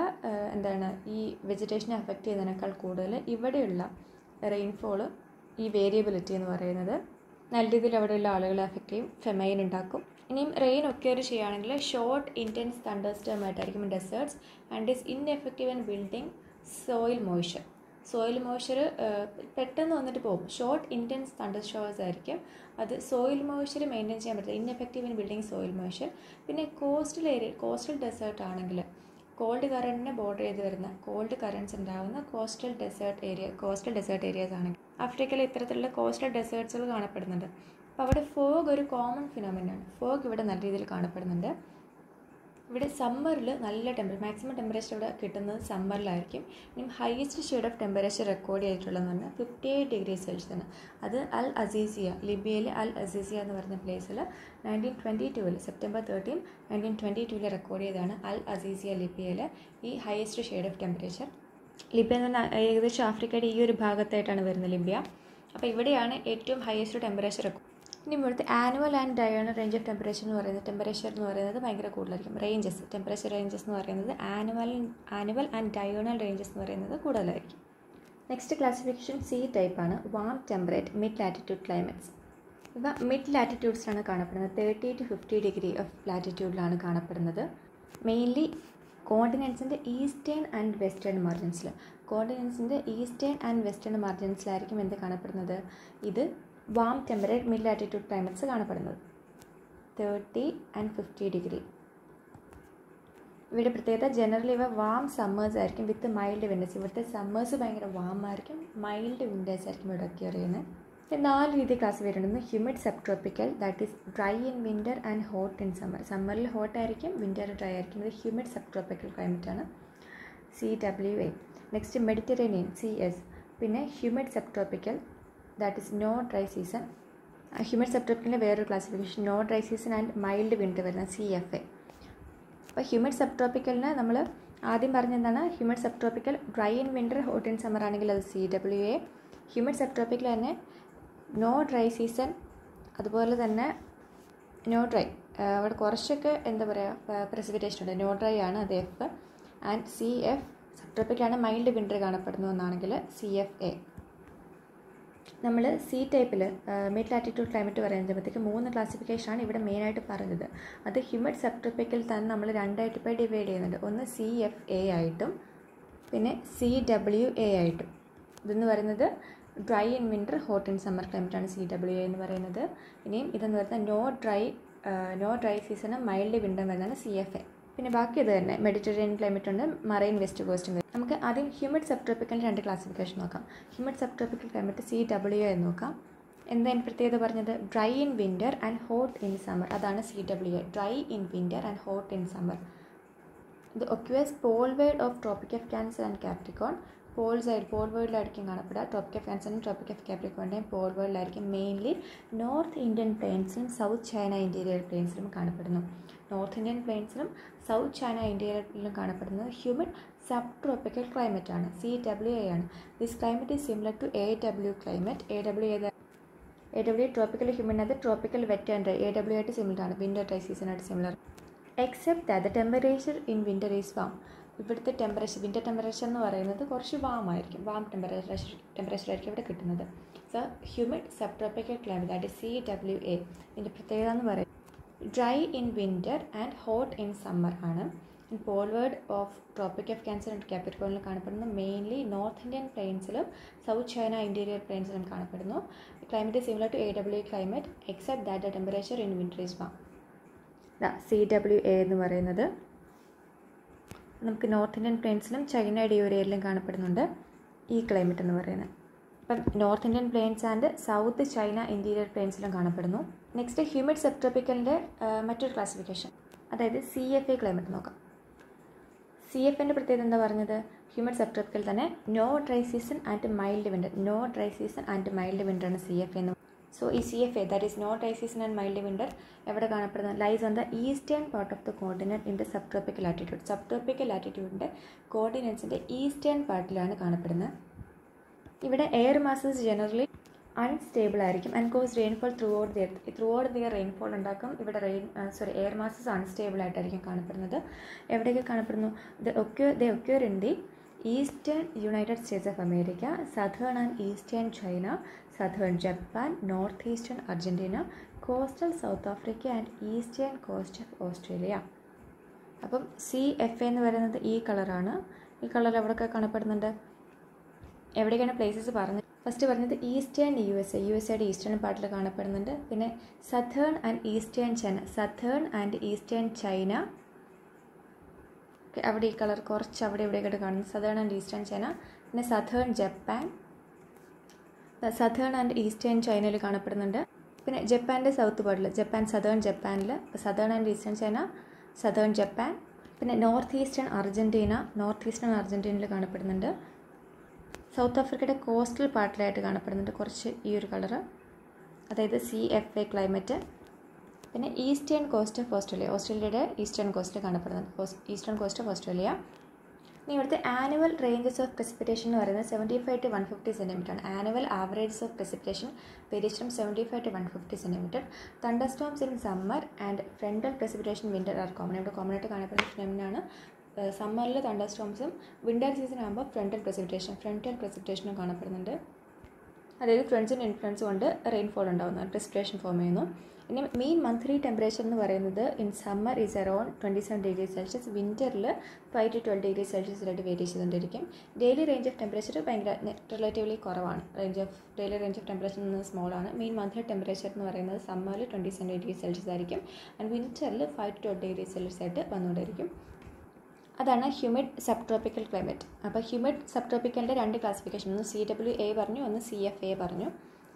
ഈ വെജിറ്റേഷനെ അഫക്റ്റ് ചെയ്യുന്നതിനേക്കാൾ കൂടുതൽ ഇവിടെയുള്ള റെയിൻഫോൾ, ഈ വേരിയബിലിറ്റി എന്ന് പറയുന്നത് നല്ല രീതിയിൽ അവിടെയുള്ള ആളുകളെ അഫക്റ്റ് ചെയ്യും, ഫെമൈൻ ഉണ്ടാക്കും. ഇനിയും റെയിൻ ഒക്കെയർ ചെയ്യുകയാണെങ്കിൽ ഷോർട്ട് ഇൻറ്റൻസ് തണ്ടർസ്റ്റോം ആയിട്ടായിരിക്കും desserts and is ineffective in building soil moisture. പെട്ടെന്ന് വന്നിട്ട് പോകും. ഷോർട്ട് ഇൻറ്റൻസ് തണ്ടർ ഷോവേഴ്സ് ആയിരിക്കും. അത് സോയിൽ മോയ്സ്ചർ മെയിൻറ്റെയിൻ ചെയ്യാൻ പറ്റില്ല, ineffective in building soil moisture. പിന്നെ കോസ്റ്റൽ ഡെസേർട്ട് ആണെങ്കിൽ കോൾഡ് കറൻറ്റിനെ ബോർഡർ ചെയ്ത് വരുന്ന കോൾഡ് കറൻറ്റ്സ് ഉണ്ടാകുന്ന കോസ്റ്റൽ ഡെസേർട്ട് ഏരിയാസ് ആണെങ്കിൽ ആഫ്രിക്കയിൽ ഇത്തരത്തിലുള്ള കോസ്റ്റൽ ഡെസേർട്ട്സുകൾ കാണപ്പെടുന്നുണ്ട്. അപ്പോൾ അവിടെ ഫോഗ് ഒരു കോമൺ ഫിനോമിനയാണ്. ഫോഗ് ഇവിടെ നല്ല രീതിയിൽ കാണപ്പെടുന്നുണ്ട്. ഇവിടെ സമ്മറിൽ നല്ല മാക്സിമം ടെമ്പറേച്ചർ ഇവിടെ കിട്ടുന്നത് സമ്മറിലായിരിക്കും. ഇനി highest shade of temperature record ചെയ്തിട്ടുള്ളതെന്ന് പറഞ്ഞാൽ 58 ഡിഗ്രി സെൽഷ്യസാണ്. അത് അൽ അസീസിയ, ലിബിയയിലെ അൽ അസീസിയ എന്ന് പറയുന്ന പ്ലേസിൽ 1922 സെപ്റ്റംബർ 13, 1922 റെക്കോർഡ് ചെയ്തതാണ് അൽ അസീസിയ ലിബിയയിലെ ഈ highest shade of temperature. Libya എന്ന് പറഞ്ഞാൽ ഏകദേശം ആഫ്രിക്കയുടെ ഈ ഒരു ഭാഗത്തായിട്ടാണ് വരുന്നത് ലിബിയ. അപ്പോൾ ഇവിടെയാണ് ഏറ്റവും ഹയസ്റ്റ് ടെമ്പറേച്ചർ. ഇനി ഇവിടുത്തെ annual and diurnal range of temperature എന്ന് പറയുന്നത് ഭയങ്കര കൂടുതലായിരിക്കും. ടെമ്പറേച്ചർ റേഞ്ചസ് എന്ന് പറയുന്നത് ആനുവൽ ആൻഡ് ഡയോണൽ റേഞ്ചസ് എന്ന് പറയുന്നത് കൂടുതലായിരിക്കും. നെക്സ്റ്റ് ക്ലാസിഫിക്കേഷൻ C ടൈപ്പാണ്, warm temperate mid latitude climates. ഇവ മിഡ് ലാറ്റിറ്റ്യൂഡ്സിലാണ് കാണപ്പെടുന്നത്. 30 to 50 ഡിഗ്രി ഓഫ് ലാറ്റിറ്റ്യൂഡിലാണ് കാണപ്പെടുന്നത്. മെയിൻലി കോണ്ടിനെൻസിൻ്റെ ഈസ്റ്റേൺ ആൻഡ് വെസ്റ്റേൺ മാർജിൻസിലായിരിക്കും എന്ത് കാണപ്പെടുന്നത്? ഇത് warm temperate mid latitude climates കാണപ്പെടുന്നത് 30 and 50 ഡിഗ്രി. ഇവിടെ പ്രത്യേകത ജനറലി ഇവ വാം സമ്മേഴ്സ് ആയിരിക്കും വിത്ത് മൈൽഡ് വിൻറ്റേഴ്സ്. ഇവിടുത്തെ സമ്മേഴ്സ് ഭയങ്കര വാം ആയിരിക്കും, മൈൽഡ് വിൻറ്റേഴ്സ് ആയിരിക്കും ഇവിടെ ഒക്കെ അറിയുന്നത്. 4 രീതി ക്ലാസ് വരുന്നുണ്ട്. Humid sub tropical, that is dry in winter and hot in summer. സമ്മറിൽ ഹോട്ട് ആയിരിക്കും, വിൻ്റർ ഡ്രൈ ആയിരിക്കും. ഇത് ഹ്യൂമിഡ് സബ് ട്രോപ്പിക്കൽ ക്ലൈമറ്റ് ആണ്, CWA. Next Mediterranean, CS. പിന്നെ humid sub tropical, that is no dry season. Humid sub ട്രോപ്പിക്കലിൻ്റെ വേറൊരു classification no dry season and mild winter വരുന്ന CFA. അപ്പോൾ ഹ്യൂമിഡ് സബ് ട്രോപ്പിക്കലിന് നമ്മൾ ആദ്യം പറഞ്ഞെന്താണ്? Humid sub tropical dry in winter hot in summer ആണെങ്കിൽ അത് CWA. ഹ്യൂമിഡ് സബ് ട്രോപ്പിക്കൽ തന്നെ നോ ഡ്രൈ സീസൺ, അതുപോലെ തന്നെ നോ ഡ്രൈ, അവിടെ കുറച്ചൊക്കെ പ്രസിപ്പിറ്റേഷൻ ഉണ്ട്, നോ ഡ്രൈ ആണ്, അത് F. ആൻഡ് CF സബ് ട്രോപ്പിക്കലാണ് മൈൽഡ് വിൻ്റർ കാണപ്പെടുന്നു എന്നാണെങ്കിൽ CFA. നമ്മൾ സി ടൈപ്പിൽ മിഡ് ലാറ്റിറ്റ്യൂഡ് ക്ലൈമറ്റ് പറയുമ്പോഴത്തേക്ക് 3 ക്ലാസിഫിക്കേഷനാണ് ഇവിടെ മെയിനായിട്ട് പറഞ്ഞത്. അത് ഹ്യൂമിഡ് സബ്ട്രോപ്പിക്കൽ തന്നെ നമ്മൾ രണ്ടായിട്ട് ഇപ്പോൾ ഡിവൈഡ് ചെയ്യുന്നുണ്ട്. ഒന്ന് CFA ആയിട്ടും പിന്നെ CWA ആയിട്ടും. ഇതെന്ന് പറയുന്നത് dry in winter hot in summer ക്ലൈമറ്റാണ് CWA എന്ന് പറയുന്നത്. ഇനിയും ഇതെന്ന് പറയുന്നത് നോ ഡ്രൈ സീസണും മൈൽഡ് വിൻ്റർ വരുന്നതാണ് CFA. പിന്നെ ബാക്കി ഇത് തന്നെ മെഡിറ്ററേനിയൻ ക്ലൈമറ്റ് ഉണ്ട്, മറൈൻ വെസ്റ്റ് കോസ്റ്റും വരും. നമുക്ക് ആദ്യം ഹ്യൂമിഡ് സബ്ട്രോപ്പിക്കൽ 2 ക്ലാസിഫിക്കേഷൻ നോക്കാം. ഹ്യൂമിഡ് സബ്ട്രോപ്പിക്കൽ ക്ലൈമറ്റ് CWA എന്ന് നോക്കാം. എന്താണ് പ്രത്യേകത പറഞ്ഞത്? Dry in winter and hot in summer. അതാണ് CWA, dry in winter and hot in summer. ഇത് occurs പോൾവേഡ് of tropic of Cancer and Capricorn. പോൾവേഡിലായിരിക്കും കാണപ്പെടുക. ട്രോപ്പിക് ഓഫ് ക്യാൻസറിനും ട്രോപ്പിക് ഓഫ് കാപ്രിക്കോണിൻ്റെയും പോൾവേഡിലായിരിക്കും. മെയിൻലി നോർത്ത് ഇന്ത്യൻ പ്ലെയിൻസിലും സൗത്ത് ചൈന ഇൻറ്റീരിയർ പ്ലെയിൻസിലും കാണപ്പെടുന്നു. നോർത്ത് ഇന്ത്യൻ പ്ലെയിൻസിലും സൗത്ത് ചൈന ഇൻറ്റീരിയറിലും കാണപ്പെടുന്നത് ഹ്യൂമിഡ് സബ് ട്രോപ്പിക്കൽ ക്ലൈമറ്റ് ആണ്, CWA ആണ്. This climate is similar to AW climate. AW tropical humid, അത് tropical wet and dry. AW ആയിട്ട് സിമിലർ ആണ്, വിൻ്റർ ഡ്രൈ സീസണായിട്ട് similar. Except that the temperature in winter is warm. ഇവിടുത്തെ winter temperature എന്ന് പറയുന്നത് കുറച്ച് വാം ടെമ്പറേച്ചർ ആയിരിക്കും ഇവിടെ കിട്ടുന്നത്. So humid sub tropical climate that is CWA. ഇതിൻ്റെ പ്രത്യേകത എന്ന് പറയുന്നത് dry in winter and hot in summer ആണ്. Poleward of tropic of Cancer and കാപ്രിക്കോണിൽ കാണപ്പെടുന്നു. മെയിൻലി നോർത്ത് ഇന്ത്യൻ പ്ലെയിൻസിലും സൗത്ത് ചൈന ഇൻറ്റീരിയർ പ്ലെയിൻസിലും കാണപ്പെടുന്നു. Climate similar to AW climate except that the temperature in winter is warm. CWA എന്ന് പറയുന്നത് നമുക്ക് north Indian പ്ലെയിൻസിലും ചൈനയുടെ ഈ ഒരു ഏരിയയിലും കാണപ്പെടുന്നുണ്ട് ഈ ക്ലൈമറ്റ് എന്ന് പറയുന്നത്. ഇപ്പം north Indian plains and south China interior പ്ലെയിൻസിലും കാണപ്പെടുന്നു. നെക്സ്റ്റ് ഹ്യൂമിഡ് സബ്ട്രോപ്പിക്കലിൻ്റെ മറ്റൊരു ക്ലാസിഫിക്കേഷൻ, അതായത് CFA ക്ലൈമറ്റ് നോക്കാം. CFAൻ്റെ പ്രത്യേകത എന്താ പറഞ്ഞത്? ഹ്യൂമിഡ് സബ്ട്രോപ്പിക്കൽ തന്നെ no dry season and mild winter. No dry season and mild വിൻ്ററാണ് CFA എന്ന്. സോ ഈ CFA that is no dry season and mild winter എവിടെ കാണപ്പെടുന്നത്? Lies on the eastern part of the coordinate in the subtropical latitude. Subtropical ലാറ്റിറ്റ്യൂഡിൻ്റെ കോർഡിനേറ്റ്സിൻ്റെ eastern പാർട്ടിലാണ് കാണപ്പെടുന്നത്. ഇവിടെ എയർ മാസസ് ജനറലി അൺസ്റ്റേബിൾ ആയിരിക്കും and cause rainfall throughout the year rainfall ഉണ്ടാക്കും. ഇവിടെ എയർ മാസസ് അൺസ്റ്റേബിൾ ആയിട്ടായിരിക്കും കാണപ്പെടുന്നത്. എവിടെയൊക്കെ കാണപ്പെടുന്നു? The occur in the eastern United States of America, southern and eastern China, southern Japan, north eastern Argentina, coastal south Africa and eastern cost of Australia. അപ്പം CFA എന്ന് പറയുന്നത് ഈ കളറാണ്. ഈ കളർ എവിടെയൊക്കെ കാണപ്പെടുന്നുണ്ട്? എവിടെയൊക്കെയാണ് പ്ലേസസ് പറഞ്ഞത്? ഫസ്റ്റ് പറഞ്ഞത് ഈസ്റ്റേൺ USA ഈസ്റ്റേൺ പാർട്ടിൽ കാണപ്പെടുന്നുണ്ട്. പിന്നെ സദേൺ ആൻഡ് ഈസ്റ്റേൺ ചൈന, അവിടെ ഈ കളർ കുറച്ച് അവിടെ ഇവിടെയൊക്കെ കാണുന്നു. Southern and eastern China. പിന്നെ southern Japan, southern and eastern ചൈനയിൽ കാണപ്പെടുന്നുണ്ട്. പിന്നെ ജപ്പാൻ്റെ സൗത്ത് പാർട്ടിൽ സദേൺ ജപ്പാനിൽ southern and eastern China, southern Japan. പിന്നെ നോർത്ത് ഈസ്റ്റേൺ അർജൻറ്റീനയിൽ കാണപ്പെടുന്നുണ്ട്. സൗത്ത് ആഫ്രിക്കയുടെ കോസ്റ്റൽ പാർട്ടിലായിട്ട് കാണപ്പെടുന്നുണ്ട് കുറച്ച് ഈ ഒരു കളറ്, അതായത് CFA ക്ലൈമറ്റ്. പിന്നെ ഈസ്റ്റേൺ കോസ്റ്റ് ഓഫ് ഓസ്ട്രേലിയയുടെ ഈസ്റ്റേൺ കോസ്റ്റിൽ കാണപ്പെടുന്നുണ്ട്, ഈസ്റ്റേൺ കോസ്റ്റ് ഓഫ് ഓസ്ട്രേലിയ. ഇനി ഇവിടുത്തെ ആനുവൽ റേഞ്ചസ് ഓഫ് precipitation എന്ന് പറയുന്നത് 75 to 150 സെൻറ്റിമീറ്റർ ആണ്. Annual averages of precipitation varies from 75 to 150 centimetre. Thunderstorms in summer and frontal precipitation winter are common. ഇവിടെ common ആയിട്ട് കാണപ്പെടുന്ന ഫിനോമിനയാണ് സമ്മറിൽ തണ്ടർസ്റ്റോംസും വിൻ്റർ സീസൺ ആകുമ്പോൾ ഫ്രണ്ടൽ precipitation കാണപ്പെടുന്നുണ്ട്. അതായത് ഫ്രണ്ട്സിൻ്റെ ഇൻഫ്ലുവൻസ് കൊണ്ട് റെയിൻഫോൾ ഉണ്ടാകുന്നു, precipitation ഫോം ചെയ്യുന്നു. ഇനി മീൻ മന്ത്ലി ടെമ്പറേച്ചർ എന്ന് പറയുന്നത് in summer is around 27 degrees Celsius, വിൻ്ററിൽ 5 to 12 degrees Celsius വേരി ചെയ്തുകൊണ്ടിരിക്കും. Daily range of temperature relatively കുറവാണ്. ഡെയിലി റേഞ്ച് ഓഫ് ടെമ്പറേച്ചർ എന്നത് സ്മോളാണ്. മീൻ മന്ത്ലി ടെമ്പറേച്ചർ എന്ന് പറയുന്നത് സമ്മറിൽ 27 degrees Celsius ആയിരിക്കും ആൻഡ് വിൻ്ററിൽ 5 to 12 degrees Celsius ആയിട്ട് വന്നുകൊണ്ടിരിക്കും. അതാണ് ഹ്യൂമിഡ് സബ് ട്രോപ്പിക്കൽ ക്ലൈമറ്റ്. അപ്പോൾ ഹ്യൂമിഡ് സബ് ട്രോപ്പിക്കലിൻ്റെ 2 ക്ലാസിഫിക്കേഷൻ, ഒന്ന് CWA പറഞ്ഞു, ഒന്ന് CFA പറഞ്ഞു.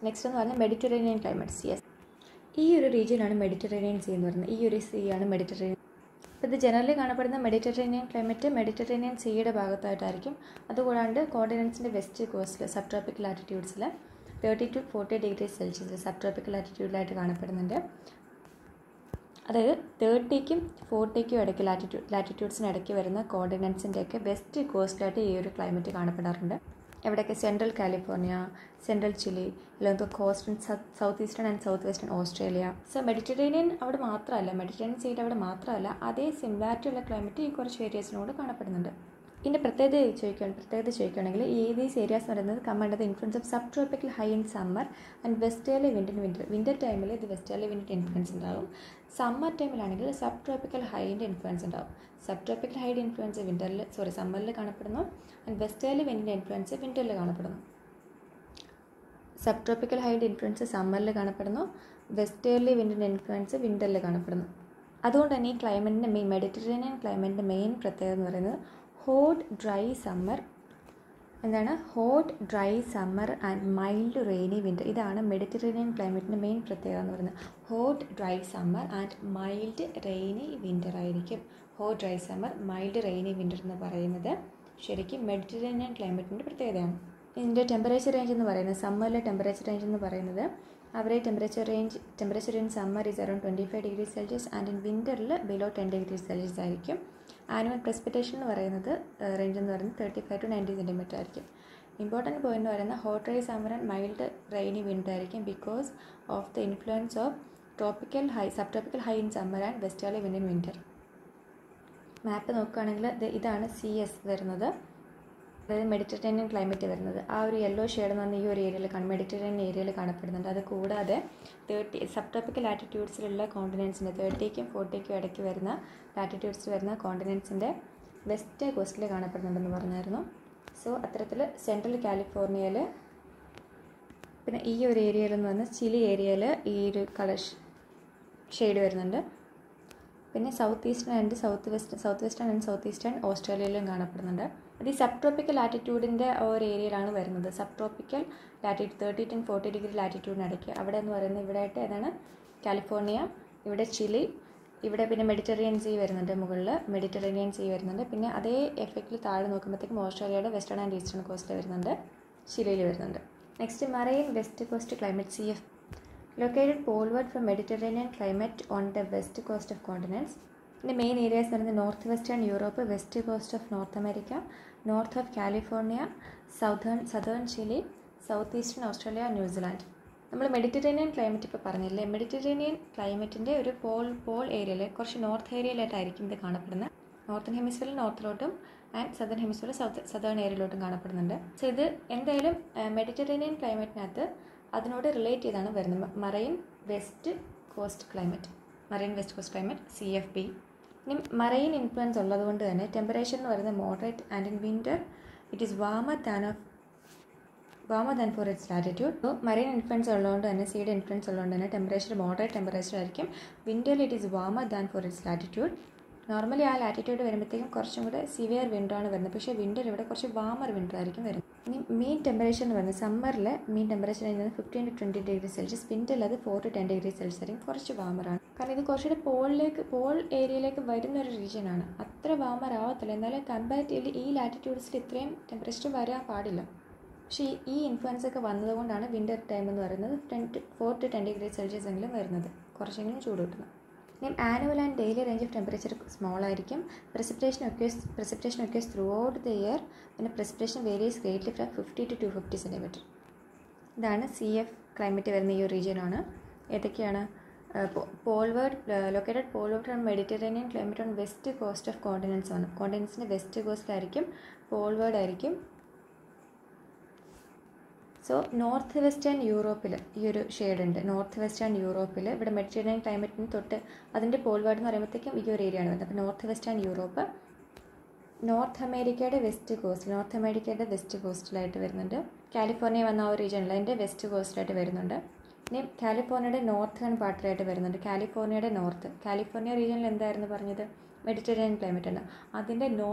നെക്സ്റ്റ് എന്ന് പറഞ്ഞാൽ മെഡിറ്ററേനിയൻ ക്ലൈമറ്റ്, CS. ഈ ഒരു റീജിയനാണ് മെഡിറ്ററേനിയൻ സീ എന്ന് പറയുന്നത്. ഈ ഒരു സീയാണ് മെഡിറ്ററേനിയൻ. അപ്പോൾ ഇത് ജനറലി കാണപ്പെടുന്ന മെഡിറ്ററേനിയൻ ക്ലൈമറ്റ് മെഡിറ്ററേനിയൻ സീയുടെ ഭാഗത്തായിട്ടായിരിക്കും. അതുകൂടാണ്ട് കോർഡിനൻസിൻ്റെ വെസ്റ്റ് കോസ്റ്റിൽ സബ് ട്രോപ്പിക്കൽ ലാറ്റിറ്റ്യൂഡ്സിൽ 30 to 40 degrees Celsius sub tropical ലാറ്റിറ്റ്യൂഡിലായിട്ട് കാണപ്പെടുന്നുണ്ട്. അതായത് 30ക്കും 40ക്കും ഇടയ്ക്ക് ലാറ്റിറ്റ്യൂഡ്സിന് ഇടയ്ക്ക് വരുന്ന കോർഡിനൻസിൻ്റെയൊക്കെ വെസ്റ്റ് കോസ്റ്റിലായിട്ട് ഈ ഒരു ക്ലൈമറ്റ് കാണപ്പെടാറുണ്ട്. എവിടെയൊക്കെ സെൻട്രൽ കാലിഫോർണിയ, സെൻട്രൽ ചിലി, അല്ലെങ്കിൽ coastal south eastern and south western Australia. So Mediterranean സീയുടെ അവിടെ മാത്രമല്ല, അതേ സിമിലാരിറ്റി ഉള്ള ക്ലൈമറ്റ് ഈ കുറച്ച് ഏരിയസിനോട് കാണപ്പെടുന്നുണ്ട്. ഇതിൻ്റെ പ്രത്യേകത ചോദിക്കുകയാണെങ്കിൽ ദീസ് ഏരിയാസ് എന്ന് പറയുന്നത് come under the influence of sub tropical high in summer and westerly wind in winter ടൈമിൽ ഇത് വെസ്റ്റേർലി വിൻഡിൻ്റെ ഇൻഫ്ലുവൻസ് ഉണ്ടാകും. സമ്മർ ടൈമിലാണെങ്കിൽ സബ് ട്രോപ്പിക്കൽ ഹൈൻ്റെ ഇൻഫ്ലുവൻസ് ഉണ്ടാകും. സബ് ട്രോപ്പിക്കൽ ഹൈയുടെ ഇൻഫ്ലുവൻസ് സമ്മറിൽ കാണപ്പെടുന്നു ആൻഡ് വെസ്റ്റേർലി വിൻഡിൻ്റെ ഇൻഫ്ലുവൻസ് വിൻ്ററിൽ കാണപ്പെടുന്നു. സബ് ട്രോപ്പിക്കൽ ഹൈയുടെ ഇൻഫ്ലുവൻസ് സമ്മറിൽ കാണപ്പെടുന്നു, വെസ്റ്റേർലി വിൻഡിൻ്റെ ഇൻഫ്ലുവൻസ് വിൻ്ററിൽ കാണപ്പെടുന്നു. അതുകൊണ്ട് തന്നെ ഈ ക്ലൈമറ്റിൻ്റെ മെഡിറ്ററേനിയൻ ക്ലൈമറ്റിൻ്റെ മെയിൻ പ്രത്യേകത എന്ന് പറയുന്നത് hot dry summer and mild rainy winter. ഇതാണ് മെഡിറ്ററേനിയൻ ക്ലൈമറ്റിൻ്റെ മെയിൻ പ്രത്യേകത എന്ന് പറയുന്നത്. Hot dry summer and mild rainy winter ആയിരിക്കും. Hot dry summer mild rainy winter എന്ന് പറയുന്നത് ശരിക്കും മെഡിറ്ററേനിയൻ ക്ലൈമറ്റിൻ്റെ പ്രത്യേകതയാണ്. ഇതിൻ്റെ ടെമ്പറേച്ചർ റേഞ്ച് എന്ന് പറയുന്നത് സമ്മറിലെ ടെമ്പറേച്ചർ റേഞ്ച് എന്ന് പറയുന്നത് average temperature in summer is around 25 degree Celsius and in വിൻ്ററിൽ ബിലോ 10 ഡിഗ്രി സെൽഷ്യസ് ആയിരിക്കും. ആനുവൽ പ്രസിപ്പിറ്റേഷൻ എന്ന് പറയുന്നത് റേഞ്ച് എന്ന് പറയുന്നത് 35 to 90 സെൻറ്റിമീറ്റർ ആയിരിക്കും. ഇമ്പോർട്ടൻറ്റ് പോയിന്റ് എന്ന് പറയുന്നത് hot dry summer and mild rainy winter ആയിരിക്കും because of the influence of sub tropical high in summer and westerly wind in winter. Map നോക്കുകയാണെങ്കിൽ ഇതാണ് CS വരുന്നത്, അതായത് മെഡിറ്ററേനിയൻ ക്ലൈമറ്റ് വരുന്നത്. ആ ഒരു യെല്ലോ ഷെയ്ഡ് എന്ന് പറഞ്ഞാൽ ഈ ഒരു മെഡിറ്ററേനിയൻ ഏരിയയിൽ കാണപ്പെടുന്നുണ്ട്. അത് കൂടാതെ സബ് ട്രോപ്പിക്കൽ ലാറ്റിറ്റ്യൂഡ്സിലുള്ള കോണ്ടിനെൻസിൻ്റെ 30ക്കും 40ക്കും ഇടയ്ക്ക് വരുന്ന ലാറ്റിറ്റ്യൂഡ്സിൽ വരുന്ന കോണ്ടിനെൻസിൻ്റെ വെസ്റ്റ് കോസ്റ്റിൽ കാണപ്പെടുന്നുണ്ടെന്ന് പറഞ്ഞായിരുന്നു. സോ അത്തരത്തിൽ സെൻട്രൽ കാലിഫോർണിയയിൽ, പിന്നെ ഈ ഒരു ഏരിയയിലെന്ന് പറഞ്ഞാൽ ചിലി ഏരിയയിൽ ഈ ഒരു കളർ ഷെയ്ഡ് വരുന്നുണ്ട്. പിന്നെ south eastern and south eastern ഓസ്ട്രേലിയയിലും കാണപ്പെടുന്നുണ്ട്. അത് ഈ സബ് ട്രോപ്പിക്കൽ ലാറ്റിറ്റ്യൂഡിൻ്റെ ഒരു ഏരിയയിലാണ് വരുന്നത്. Sub tropical latitude 30 to 40 degree ലാറ്റിറ്റ്യൂഡിനിടയ്ക്ക് അവിടെ എന്ന് പറയുന്നത് ഇവിടെയായിട്ട് ഏതാണ് കാലിഫോർണിയ, ഇവിടെ ചിലി, ഇവിടെ പിന്നെ മെഡിറ്ററേനിയൻ സീ വരുന്നുണ്ട്, മുകളിൽ മെഡിറ്ററേനിയൻ സീ വരുന്നുണ്ട്. പിന്നെ അതേ എഫക്റ്റിൽ താഴെ നോക്കുമ്പോഴത്തേക്കും ഓസ്ട്രേലിയയുടെ വെസ്റ്റേൺ ആൻഡ് ഈസ്റ്റേൺ കോസ്റ്റിൽ വരുന്നുണ്ട്, ചിലിയിൽ വരുന്നുണ്ട്. Next marine west coast climate CF located poleward from Mediterranean climate on the west coast of continents. The main areas are the northwestern Europe, west coast of North America, north of California, southern Chile, southeastern Australia, New Zealand. നമ്മൾ Mediterranean climate ഇപ്പോൾ പറഞ്ഞില്ലേ, Mediterranean ക്ലൈമറ്റിൻ്റെ ഒരു Paul ഏരിയയിൽ കുറച്ച് north ഏരിയയിലായിട്ടായിരിക്കും ഇത് കാണപ്പെടുന്നത്. Northern ഹെമിസ്ഫിയറിൽ നോർത്തിലോട്ടും and southern ഹെമിസ്ഫിയറിൽ southern ഏരിയയിലോട്ടും കാണപ്പെടുന്നുണ്ട്. So ഇത് എന്തായാലും മെഡിറ്ററേനിയൻ ക്ലൈമറ്റിനകത്ത് അതിനോട് റിലേറ്റ് ചെയ്താണ് വരുന്നത്. Marine west coast climate CFB. ഇനി മറൈൻ ഇൻഫ്ലുവൻസ് ഉള്ളതുകൊണ്ട് തന്നെ ടെമ്പറേച്ചർ എന്ന് പറയുന്നത് moderate and in winter it is warmer than for its latitude. അപ്പോൾ മറൈൻ ഇൻഫ്ലുവൻസ് ഉള്ളതുകൊണ്ട് തന്നെ സീയുടെ ഇൻഫ്ലുവൻസ് ഉള്ളതുകൊണ്ട് തന്നെ ടെമ്പറേച്ചർ മോഡറേറ്റ് ടെമ്പറേച്ചർ ആയിരിക്കും. വിൻ്ററിൽ it is warmer than for its latitude. Normally ആ ലാറ്റിറ്റ്യൂഡ് വരുമ്പോഴത്തേക്കും കുറച്ചും കൂടെ സിവിയർ വിൻ്ററാണ് വരുന്നത്, പക്ഷേ വിൻ്റർ ഇവിടെ കുറച്ച് വാമർ വിൻ്റർ ആയിരിക്കും വരുന്നത്. ഇനി മീൻ ടെമ്പറേച്ചർ എന്ന് പറയുന്നത് സമ്മറിൽ മീൻ ടെമ്പറേച്ചർ ആയിരുന്നത് 15 to 20 ഡിഗ്രി സെൽഷ്യസ്, വിൻ്ററിൽ അത് 4 to 10 ഡിഗ്രി സെൽഷ്യസ് ആയിരിക്കും, കുറച്ച് വാമറാണ്. കാരണം ഇത് കുറച്ചുകൂടെ പോൾ ഏരിയയിലേക്ക് വരുന്ന ഒരു റീജിയനാണ്, അത്ര വാമർ ആവത്തില്ല. എന്നാലും കമ്പാരിറ്റീവ്ലി ഈ ലാറ്റിറ്റ്യൂഡ്സിൽ ഇത്രയും ടെമ്പറേച്ചർ വരാൻ പാടില്ല. പക്ഷേ ഈ ഇൻഫ്ലുവൻസ് ഒക്കെ വന്നതുകൊണ്ടാണ് വിൻ്റർ ടൈം എന്ന് പറയുന്നത് 4 to 10 ഡിഗ്രി സെൽഷ്യസ് എങ്കിലും വരുന്നത്, കുറച്ചെങ്കിലും ചൂട് കിട്ടുന്നത്. Annual and daily range of temperature small ആയിരിക്കും. precipitation occurs throughout the year. പിന്നെ precipitation varies greatly from 50 to 250 centimetre. ഇതാണ് CF ക്ലൈമറ്റ് വരുന്ന ഈ ഒരു റീജിയനാണ്. ഏതൊക്കെയാണ്? located poleward from Mediterranean climate on west coast of continents ആണ്. കോണ്ടിനെൻസിൻ്റെ വെസ്റ്റ് കോസ്റ്റിലായിരിക്കും, പോൾവേർഡ് ആയിരിക്കും. So north western യൂറോപ്പിൽ ഈ ഒരു ഷെയ്ഡ് ഉണ്ട്. നോർത്ത് വെസ്റ്റേൺ യൂറോപ്പിൽ ഇവിടെ മെഡിറ്ററേനിയൻ ക്ലൈമറ്റിന് തൊട്ട് അതിൻ്റെ പോൾവേർഡ് എന്ന് പറയുമ്പോഴത്തേക്കും ഈ ഒരു ഏരിയ ആണ് വരുന്നത്. അപ്പോൾ നോർത്ത് വെസ്റ്റേൺ യൂറോപ്പ്, നോർത്ത് അമേരിക്കയുടെ വെസ്റ്റ് കോസ്റ്റിലായിട്ട് വരുന്നുണ്ട്. കാലിഫോർണിയ വന്ന ആ ഒരു റീജിയനിൽ അതിൻ്റെ വെസ്റ്റ് കോസ്റ്റിലായിട്ട് വരുന്നുണ്ട്. ഇനി കാലിഫോർണിയയുടെ നോർത്തേൺ പാർട്ടിലായിട്ട് വരുന്നുണ്ട്. കാലിഫോർണിയ റീജിയനിൽ എന്തായിരുന്നു പറഞ്ഞത്? മെഡിറ്ററേനിയൻ ക്ലൈമറ്റ് ആണ്. അതിൻ്റെ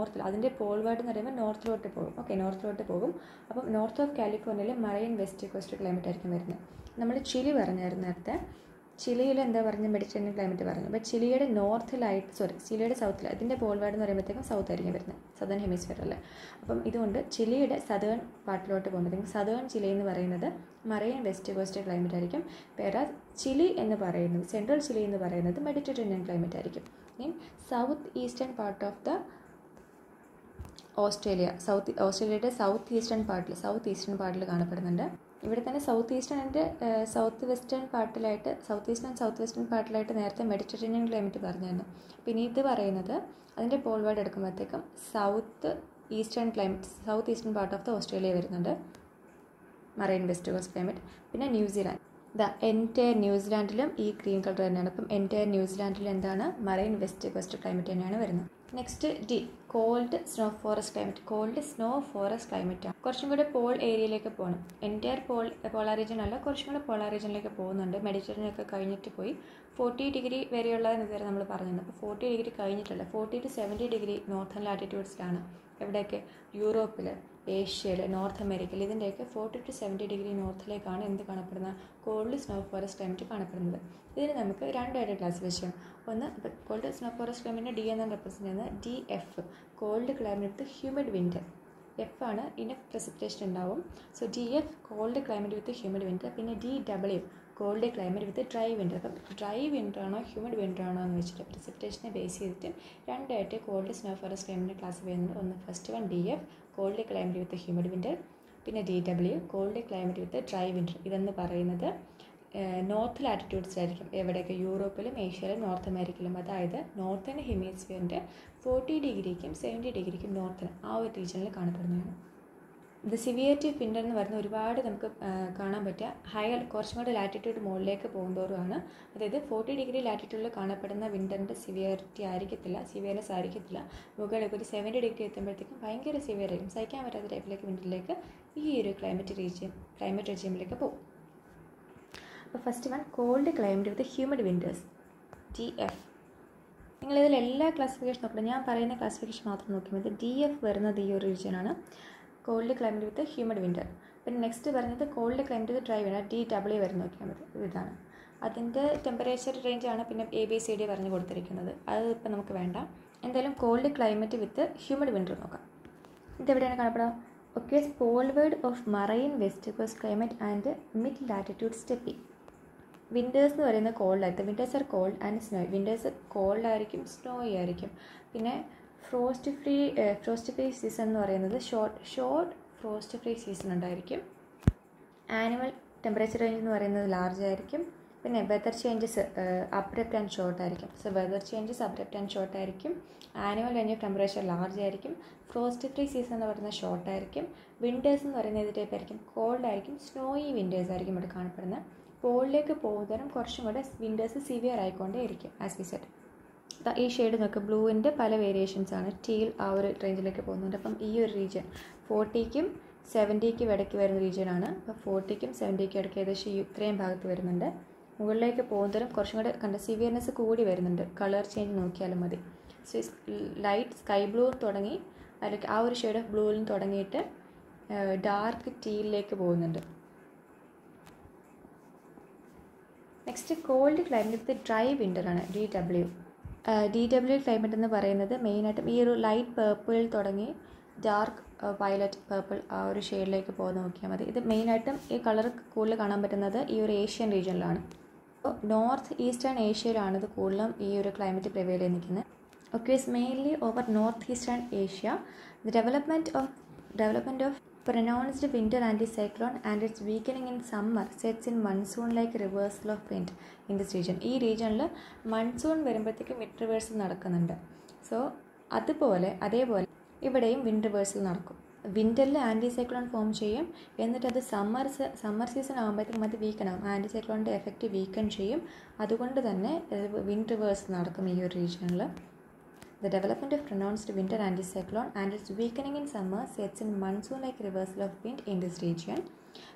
അതിൻ്റെ പോൾവേർഡ് എന്ന് പറയുമ്പോൾ നോർത്തിലോട്ട് പോകും. അപ്പം നോർത്ത് ഓഫ് കാലിഫോർണിയയിൽ മറൈൻ വെസ്റ്റ് കോസ്റ്റ് ക്ലൈമറ്റ് ആയിരിക്കും വരുന്നത്. നമ്മൾ ചിലി പറഞ്ഞായിരുന്നു നേരത്തെ. ചിലിയിൽ എന്താ പറഞ്ഞത്? മെഡിറ്ററേനിയൻ ക്ലൈമറ്റ് പറഞ്ഞു. അപ്പോൾ ചിലിയുടെ ചിലിയുടെ സൗത്തിൽ ഇതിൻ്റെ പോൾവേർഡ് എന്ന് പറയുമ്പോഴത്തേക്കും സൗത്ത് ആയിരിക്കും വരുന്നത്, സദേൺ ഹെമിസ്ഫിയറിൽ. അപ്പം ഇതുകൊണ്ട് ചിലിയുടെ സദേൺ പാർട്ടിലോട്ട് പോകുമ്പോഴത്തേക്കും സദേൺ ചിലി എന്ന് പറയുന്നത് മറൈൻ വെസ്റ്റ് കോസ്റ്റ് ക്ലൈമറ്റ് ആയിരിക്കും. സെൻട്രൽ ചിലി എന്ന് പറയുന്നത് മെഡിറ്ററേനിയൻ ക്ലൈമറ്റ് ആയിരിക്കും. South eastern part of the ഓസ്ട്രേലിയയുടെ സൗത്ത് ഈസ്റ്റേൺ പാർട്ടിൽ കാണപ്പെടുന്നുണ്ട്. ഇവിടെ തന്നെ south eastern and south western പാർട്ടിലായിട്ട് നേരത്തെ മെഡിറ്ററേനിയൻ ക്ലൈമറ്റ് പറഞ്ഞായിരുന്നു. പിന്നെ ഇത് പറയുന്നത് അതിൻ്റെ പോൾവേർഡ് എടുക്കുമ്പോഴത്തേക്കും south eastern climate, south eastern part of the Australia വരുന്നുണ്ട് മറൈൻ വെസ്റ്റ് കോസ്റ്റ് ക്ലൈമറ്റ്. പിന്നെ ന്യൂസിലാൻഡ്, എൻറ്റയർ ന്യൂസിലാൻഡിലും ഈ ഗ്രീൻ കളർ തന്നെയാണ്. അപ്പം എൻറ്റയർ ന്യൂസിലാൻഡിൽ എന്താണ്, മറൈൻ വെസ്റ്റ് കോസ്റ്റ് ക്ലൈമറ്റ് തന്നെയാണ് വരുന്നത്. Next D, cold snow forest climate. Cold snow forest ക്ലൈമറ്റാണ്. കുറച്ചും കൂടെ പോൾ ഏരിയയിലേക്ക് പോകണം. എൻറ്റയർ പോളാർ റീജിയൻ അല്ല, കുറച്ചും കൂടെ പോളാർ റീജിയനിലേക്ക് പോകുന്നുണ്ട്. മെഡിറ്ററേനിയൻ ഒക്കെ കഴിഞ്ഞിട്ട് പോയി 40 ഡിഗ്രി വരെയുള്ളതെന്ന് ഇതുവരെ നമ്മൾ പറഞ്ഞിരുന്നു. അപ്പോൾ 40 ഡിഗ്രി കഴിഞ്ഞിട്ടുള്ള 40 to 70 ഡിഗ്രി നോർത്തേൺ ലാറ്റിറ്റ്യൂഡ്സിലാണ്. എവിടെയൊക്കെ, യൂറോപ്പിൽ, ഏഷ്യയിൽ, നോർത്ത് അമേരിക്കയിൽ, ഇതിൻ്റെയൊക്കെ 40 to 70 ഡിഗ്രി നോർത്തിലേക്കാണ് എന്ത് കാണപ്പെടുന്നത്, കോൾഡ് സ്നോ ഫോറസ്റ്റ് ക്ലൈമറ്റ് കാണപ്പെടുന്നത്. ഇതിന് നമുക്ക് രണ്ടായിട്ട് ക്ലാസിഫിക്കേഷൻ ചെയ്യാം. ഒന്ന്, കോൾഡ് സ്നോ ഫോറസ്റ്റ് ക്ലൈമറ്റിനെ ഡി എന്നാണ് റെപ്രസെൻറ്റ് ചെയ്യുന്നത്. D F, cold climate with humid winter. F ആണ്, ഇനഫ് പ്രസിപ്പിറ്റേഷൻ ഉണ്ടാവും. So D F, cold climate with humid winter. പിന്നെ D W, cold climate with dry winter. അപ്പം dry winter ആണോ humid winter ആണോ എന്ന് വെച്ചിട്ട് പ്രസിപ്പിറ്റേഷനെ ബേസ് ചെയ്തിട്ട് രണ്ടായിട്ട് കോൾഡ് സ്നോ ഫോറസ്റ്റ് ക്ലൈമറ്റിനെ ക്ലാസിഫൈ ചെയ്യുന്നത്. ഒന്ന്, first one D F, cold climate with humid winter. പിന്നെ D W, cold climate with dry winter. ഇതെന്ന് പറയുന്നത് നോർത്ത് ലാറ്റിറ്റ്യൂഡ്സിലായിരിക്കും. എവിടെയൊക്കെ, യൂറോപ്പിലും ഏഷ്യയിലും നോർത്ത് അമേരിക്കയിലും. അതായത് നോർത്തേൺ ഹെമിസ്ഫിയറിൻ്റെ 40 ഡിഗ്രിക്കും 70 ഡിഗ്രിക്കും നോർത്തിന് ആ ഒരു റീജിയനിൽ കാണപ്പെടുന്നതാണ്. ഇത് സിവിയറിറ്റി ഓഫ് വിൻഡർ എന്ന് പറയുന്ന ഒരുപാട് നമുക്ക് കാണാൻ പറ്റുക ഹയർ, കുറച്ചും കൂടെ ലാറ്റിറ്റ്യൂഡ് മുകളിലേക്ക് പോകുന്നതോറുമാണ്. അതായത് 40 ഡിഗ്രി ലാറ്റിറ്റ്യൂഡിൽ കാണപ്പെടുന്ന വിൻഡറിൻ്റെ സിവിയറിറ്റി ആയിരിക്കത്തില്ല, സിവിയർനെസ് ആയിരിക്കത്തില്ല. മുകളിലേക്ക് ഒരു 70 ഡിഗ്രി എത്തുമ്പോഴത്തേക്കും ഭയങ്കര സിവിയർ ആയിരിക്കും. സഹിക്കാൻ പറ്റാത്ത ടൈപ്പിലേക്ക് വിൻഡറിലേക്ക് ഈ ഒരു ക്ലൈമറ്റ് റെജിമിലേക്ക് പോകും. അപ്പോൾ first one, called climate with humid Winders, D F. നിങ്ങളിതിൽ എല്ലാ ക്ലാസിഫിക്കേഷൻ നോക്കണം, ഞാൻ പറയുന്ന ക്ലാസിഫിക്കേഷൻ മാത്രം നോക്കിയാൽ മതി. ഡി എഫ് വരുന്നത് ഈ ഒരു റീജിയനാണ്, cold climate with humid winter. പിന്നെ നെക്സ്റ്റ് പറയുന്നത് cold climate with dry winter, D W വരുന്ന നോക്കിയാൽ മതി. ഇതാണ് അതിൻ്റെ ടെമ്പറേച്ചർ റേഞ്ചാണ്. പിന്നെ ABCD പറഞ്ഞു കൊടുത്തിരിക്കുന്നത്, അത് ഇപ്പം നമുക്ക് വേണ്ട. എന്തായാലും cold climate with humid winter നോക്കാം. ഇതെവിടെയാണ് കാണപ്പെടുക, okay, poleward of marine west coast climate and mid latitude steppe. Winters എന്ന് പറയുന്നത് കോൾഡായിരിക്കും. Winters are cold and snow. Winters cold ആയിരിക്കും, സ്നോയി ആയിരിക്കും. പിന്നെ ഫ്രോസ്റ്റ് ഫ്രീ സീസൺ എന്ന് പറയുന്നത് ഷോർട്ട് ഫ്രോസ്റ്റ് ഫ്രീ സീസൺ ഉണ്ടായിരിക്കും. ആനുവൽ ടെമ്പറേച്ചർ റേഞ്ച് എന്ന് പറയുന്നത് ലാർജ് ആയിരിക്കും. പിന്നെ weather changes abrupt and short ആയിരിക്കും. So weather changes abrupt and short ആയിരിക്കും. Annual range of temperature large ആയിരിക്കും. ഫ്രോസ്റ്റ് ഫ്രീ സീസൺ എന്ന് പറയുന്നത് ഷോർട്ട് ആയിരിക്കും. വിൻറ്റേഴ്സ് എന്ന് പറയുന്നത് ഏത് ടൈപ്പ് ആയിരിക്കും, കോൾഡ് ആയിരിക്കും, സ്നോയി വിൻറ്റേഴ്സ് ആയിരിക്കും ഇവിടെ കാണപ്പെടുന്നത്. പോളിലേക്ക് പോകുന്നതരം കുറച്ചും കൂടെ വിൻറ്റേഴ്സ് സിവിയർ ആയിക്കൊണ്ടേ ഇരിക്കും. ആസ് വി സെഡ്, ഈ ഷെയ്ഡ് നോക്കുക, ബ്ലൂവിൻ്റെ പല വേരിയേഷൻസ് ആണ്. ടീൽ ആ ഒരു റേഞ്ചിലേക്ക് പോകുന്നുണ്ട്. അപ്പം ഈ ഒരു റീജിയൻ 40ക്കും 70ക്കും ഇടയ്ക്ക് വരുന്ന റീജിയനാണ്. അപ്പോൾ 40ക്കും 70ക്കും ഇടയ്ക്ക് ഏകദേശം ഇത്രയും ഭാഗത്ത് വരുന്നുണ്ട്. മുകളിലേക്ക് പോകുന്നതരം കുറച്ചും കൂടെ സിവിയർനെസ് കൂടി വരുന്നുണ്ട്. കളർ ചേഞ്ച് നോക്കിയാലും മതി. സോ ലൈറ്റ് സ്കൈ ബ്ലൂ തുടങ്ങി, അല്ലെങ്കിൽ ആ ഒരു ഷെയ്ഡ് ഓഫ് ബ്ലൂവിൽ തുടങ്ങിയിട്ട് ഡാർക്ക് ടീലിലേക്ക് പോകുന്നുണ്ട്. Next cold climate with dry വിൻഡറാണ്, ഡി ഡബ്ല്യു ക്ലൈമറ്റ് എന്ന് പറയുന്നത് മെയിനായിട്ടും ഈ ഒരു ലൈറ്റ് പേർപ്പിളിൽ തുടങ്ങി ഡാർക്ക് വയലറ്റ് പേർപ്പിൾ ആ ഒരു ഷെയ്ഡിലേക്ക് പോകുന്ന നോക്കിയാൽ മതി. ഇത് മെയിനായിട്ടും ഈ കളർ കൂടുതൽ കാണാൻ പറ്റുന്നത് ഈ ഒരു ഏഷ്യൻ റീജിയനിലാണ്. അപ്പോൾ നോർത്ത് ഈസ്റ്റേൺ ഏഷ്യയിലാണ് ഇത് കൂടുതലും ഈ ഒരു ക്ലൈമറ്റ് പ്രിവെയിൽ ചെയ്ത് നിൽക്കുന്നത്. Occurs mainly over north eastern Asia. The development of pronounced winter anticyclone and its weakening in summer sets in monsoon-like reversal of wind in this region. ഈ റീജിയനിൽ monsoon വരുമ്പോഴത്തേക്കും wind reversal നടക്കുന്നുണ്ട്. So അതേപോലെ ഇവിടെയും wind reversal നടക്കും. വിൻ്ററിൽ ആൻറ്റിസൈക്ലോൺ form ചെയ്യും, എന്നിട്ട് അത് സമ്മർ സീസൺ ആകുമ്പോഴത്തേക്കും അത് വീക്കനാകും. ആൻറ്റിസൈക്ലോണിൻ്റെ എഫക്റ്റ് വീക്കൺ ചെയ്യും. അതുകൊണ്ട് തന്നെ വിൻഡ് റിവേഴ്സൽ നടക്കും ഈ ഒരു റീജിയനിൽ. The development of pronounced winter anticyclone and its weakening in summer sets in monsoon-like reversal of wind in this region.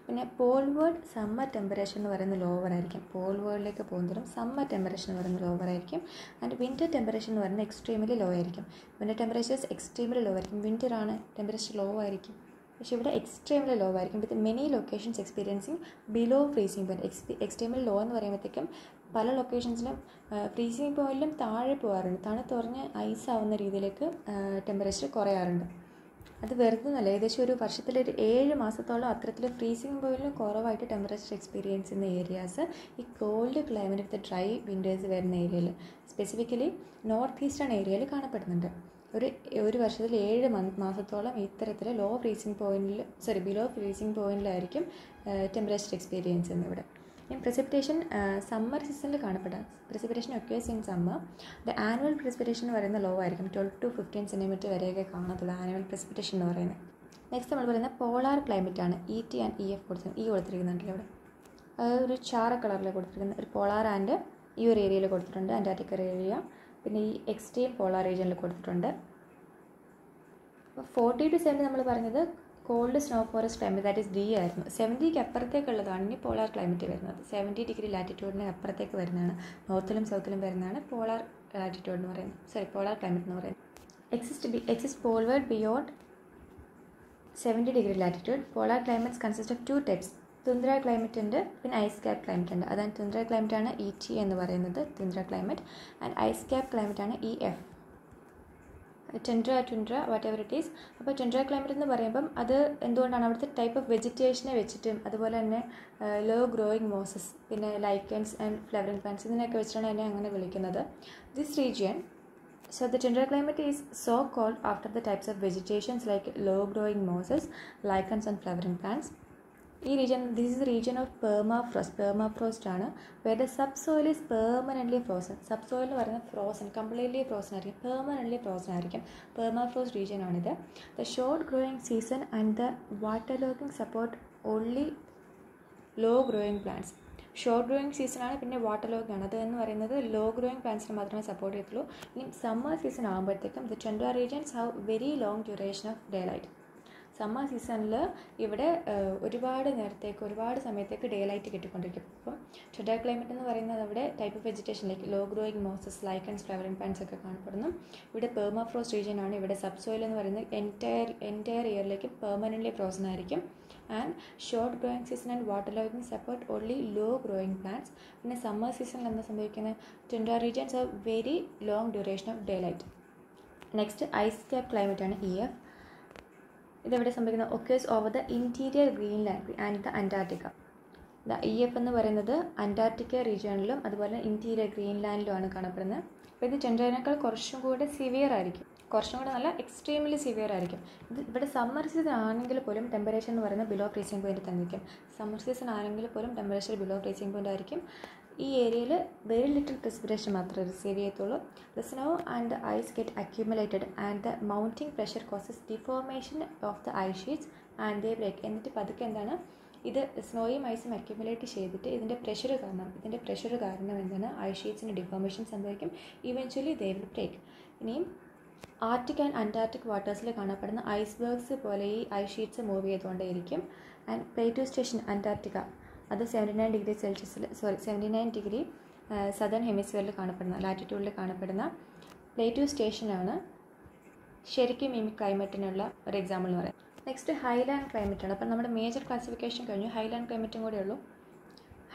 പിന്നെ പോൾവേർഡ് സമ്മർ ടെമ്പറേച്ചർ എന്ന് പറയുന്നത് ലോവർ ആയിരിക്കും. പോൾവേർഡിലേക്ക് പോകുന്നതും സമ്മർ ടെമ്പറേച്ചർ എന്ന് പറയുന്നത് ലോവർ ആയിരിക്കും. ആൻഡ് വിൻ്റർ ടെമ്പറേച്ചർ എന്ന് പറയുന്നത് എക്സ്ട്രീമിലി ലോ ആയിരിക്കും. വിൻ്റർ ടെമ്പറേച്ചേഴ്സ് എക്സ്ട്രീമിലി ലോ ആയിരിക്കും. വിൻ്റർ ആണ് ടെമ്പറേച്ചർ ലോ ആയിരിക്കും, പക്ഷേ ഇവിടെ എക്സ്ട്രീമിലി ലോ ആയിരിക്കും. With many locations experiencing below freezing point. Extremely low എന്ന് പറയുമ്പോഴത്തേക്കും പല ലൊക്കേഷൻസിലും ഫ്രീസിംഗ് പോയിൻറ്റിലും താഴെ പോകാറുണ്ട്. തണുത്തുറഞ്ഞ് ഐസ് ആവുന്ന രീതിയിലേക്ക് ടെമ്പറേച്ചർ കുറയാറുണ്ട്. അത് വെറുതെ നല്ല, ഏകദേശം ഒരു വർഷത്തിലൊരു 7 മാസത്തോളം അത്തരത്തിൽ ഫ്രീസിംഗ് പോയിൻറ്റിലും കുറവായിട്ട് ടെമ്പറേച്ചർ എക്സ്പീരിയൻസ് ചെയ്യുന്ന ഏരിയാസ് ഈ cold climate with dry winters വരുന്ന ഏരിയയിൽ, സ്പെസിഫിക്കലി നോർത്ത് ഈസ്റ്റേൺ ഏരിയയിൽ കാണപ്പെടുന്നുണ്ട്. ഒരു വർഷത്തിൽ 7 മാസത്തോളം ഇത്തരത്തിൽ ബിലോ ഫ്രീസിംഗ് പോയിൻറ്റിലായിരിക്കും ടെമ്പറേച്ചർ എക്സ്പീരിയൻസ് ചെയ്യുന്നത് ഇവിടെ. ഇൻ precipitation സമ്മർ സീസണിൽ കാണപ്പെടാം. precipitation occurs in summer. The annual precipitation എന്ന് പറയുന്നത് ലോ ആയിരിക്കും. 12 to 15 സെൻറ്റിമീറ്റർ വരെയൊക്കെ കാണത്തുള്ളൂ ആനുവൽ precipitation എന്ന് പറയുന്നത്. നെക്സ്റ്റ് നമ്മൾ പറയുന്നത് പോളാർ ക്ലൈമറ്റാണ്. ET ആൻഡ് EF കൊടുത്തിരിക്കുന്നുണ്ടല്ലോ ഇവിടെ. ഒരു ചാര കളറിൽ കൊടുത്തിരിക്കുന്ന ഒരു പോളാർ ആൻഡ് ഈ ഒരു ഏരിയയിൽ കൊടുത്തിട്ടുണ്ട്, അന്റാർട്ടിക്ക ഏരിയ. പിന്നെ ഈ എക്സ്ട്രീം പോളാർ റീജിയനിൽ കൊടുത്തിട്ടുണ്ട്. അപ്പോൾ 40 to 70 നമ്മൾ പറഞ്ഞത് cold snow forest climate, that is D ആയിരുന്നു. 70ക്ക് അപ്പുറത്തേക്കുള്ളതാണ് ഇനി പോളാർ ക്ലൈമറ്റ് വരുന്നത്. 70 ഡിഗ്രി ലാറ്റിറ്റ്യൂഡിന് അപ്പുറത്തേക്ക് വരുന്നതാണ്, നോർത്തിലും സൗത്തിലും വരുന്നതാണ് പോളാർ ലാറ്റിറ്റ്യൂഡ് എന്ന് പറയുന്നത്, പോളാർ ക്ലൈമറ്റ് എന്ന് പറയുന്നത്. Exist poleward beyond 70 degree latitude. Polar climates consist of 2 types. Tundra climate ഉണ്ട്, പിന്നെ ഐസ് ക്യാപ്പ് ക്ലൈമറ്റ് ഉണ്ട്. അതാണ് തുന്ദ്ര ക്ലൈമറ്റ് ആണ് ET എന്ന് പറയുന്നത്, tundra climate. And ice cap climate ആണ് EF. Tundra whatever it is. അപ്പോൾ ടെൻഡ്ര ക്ലൈമറ്റ് എന്ന് പറയുമ്പം അത് എന്തുകൊണ്ടാണ് അവിടുത്തെ ടൈപ്പ് ഓഫ് വെജിറ്റേഷനെ വെച്ചിട്ടും അതുപോലെ തന്നെ ലോ ഗ്രോയിങ് മോസസ്, പിന്നെ ലൈക്കൻസ് ആൻഡ് ഫ്ലവറിംഗ് പ്ലാന്റ്സ് ഇതിനൊക്കെ വെച്ചിട്ടാണ് അതിനെ അങ്ങനെ വിളിക്കുന്നത്. This region, so the tundra climate is so called after the types of vegetations like low growing mosses, lichens and flowering plants. This is the region of permafrost ആണ്, where the subsoil is permanently frozen. Subsoil എന്ന് പറയുന്നത് frozen, completely frozen ആയിരിക്കും, permanently frozen ആയിരിക്കും. Permafrost region ആണിത്. The short growing season and the waterlogging support only low growing plants. Short growing സീസണാണ്, പിന്നെ water log ആണ്. അതെന്ന് പറയുന്നത് ലോ ഗ്രോയിങ് പ്ലാന്റ്സിന് മാത്രമേ സപ്പോർട്ട് ചെയ്യത്തുള്ളൂ. ഇനി സമ്മർ സീസൺ ആകുമ്പോഴത്തേക്കും the tundra regions have very long duration of day light. Summer സീസണിൽ ഇവിടെ ഒരുപാട് സമയത്തേക്ക് ഡേ ലൈറ്റ് കിട്ടിക്കൊണ്ടിരിക്കും. അപ്പം ടെൻഡ്ര ക്ലൈമറ്റ് എന്ന് പറയുന്നത് അവിടെ type of vegetation like low growing mosses, lichens, flowering plants ഒക്കെ കാണപ്പെടുന്നു. ഇവിടെ പെർമാഫ്രോസ്റ്റ് റീജിയൻ ആണ്. ഇവിടെ സബ്സോയിൽ എന്ന് പറയുന്നത് എൻറ്റയർ ഇയറിലേക്ക് പെർമനൻ്റ്ലി ഫ്രോസൺ ആയിരിക്കും. And short growing season and water logging support only low growing plants. പിന്നെ സമ്മർ സീസണിൽ എന്താ സംഭവിക്കുന്നത്, tundra regions have very long duration of day light. Next ice cap climate ആണ് EF. ഇതെവിടെ സംഭവിക്കുന്നത്, occurs over the interior Greenland and the Antarctica. EF എന്ന് പറയുന്നത് Antarctica റീജിയണിലും അതുപോലെ ഇൻറ്റീരിയർ ഗ്രീൻലാൻഡിലുമാണ് കാണപ്പെടുന്നത്. അപ്പോൾ ഇത് ടെൻഡ്രേനേക്കാൾ കുറച്ചും കൂടെ സിവിയർ ആയിരിക്കും, കുറച്ചും കൂടെ നല്ല എക്സ്ട്രീംലി സിവിയർ ആയിരിക്കും. ഇത് ഇവിടെ സമ്മർ സീസൺ ആണെങ്കിൽ പോലും ടെമ്പറേച്ചർ എന്ന് പറയുന്നത് ബിലോ ഫ്രീസിംഗ് പോയിന്റ് തന്നിരിക്കും. സമ്മർ സീസൺ ആണെങ്കിൽ പോലും ടെമ്പറേച്ചർ ബിലോ ഫ്രീസിംഗ് പോയിന്റ് ആയിരിക്കും. ഈ ഏരിയയിൽ വെരി ലിറ്റിൽ precipitation മാത്രമേ റിസീവ് ചെയ്യത്തുള്ളൂ. The snow and the ice get accumulated and the mounting pressure causes deformation of the ice sheets and they break. എന്നിട്ട് പതുക്കെ എന്താണ്, ഇത് സ്നോയും ഐസും അക്യുമുലേറ്റ് ചെയ്തിട്ട് ഇതിൻ്റെ പ്രഷർ കാരണം എന്താണ്, ഐസ് ഷീറ്റ്സിന് ഡിഫോർമേഷൻ സംഭവിക്കും. Eventually they will break. ഇനിയും ആർട്ടിക് ആൻഡ് അന്റാർട്ടിക് വാട്ടേഴ്സിൽ കാണപ്പെടുന്ന ഐസ്ബർഗ്സ് പോലെ ഈ ഐസ് ഷീറ്റ്സ് മൂവ് ചെയ്തുകൊണ്ടേയിരിക്കും. ആൻഡ് പ്ലേറ്റോ സ്റ്റേഷൻ അന്റാർട്ടിക്ക അത് 79 ഡിഗ്രി സദേൺ ഹെമിസ്ഫിയറിൽ കാണപ്പെടുന്ന ലാറ്റിറ്റ്യൂഡിൽ കാണപ്പെടുന്ന പ്ലേറ്റോ സ്റ്റേഷനാണ് ശരിക്കും ഈ ക്ലൈമറ്റിനുള്ള ഒരു എക്സാമ്പിൾ എന്ന് പറയുന്നത്. നെക്സ്റ്റ് ഹൈലാൻഡ് ക്ലൈമറ്റ് ആണ്. അപ്പം നമ്മുടെ മേജർ ക്ലാസിഫിക്കേഷൻ കഴിഞ്ഞു, ഹൈലാൻഡ് ക്ലൈമറ്റും കൂടെ ഉള്ളൂ.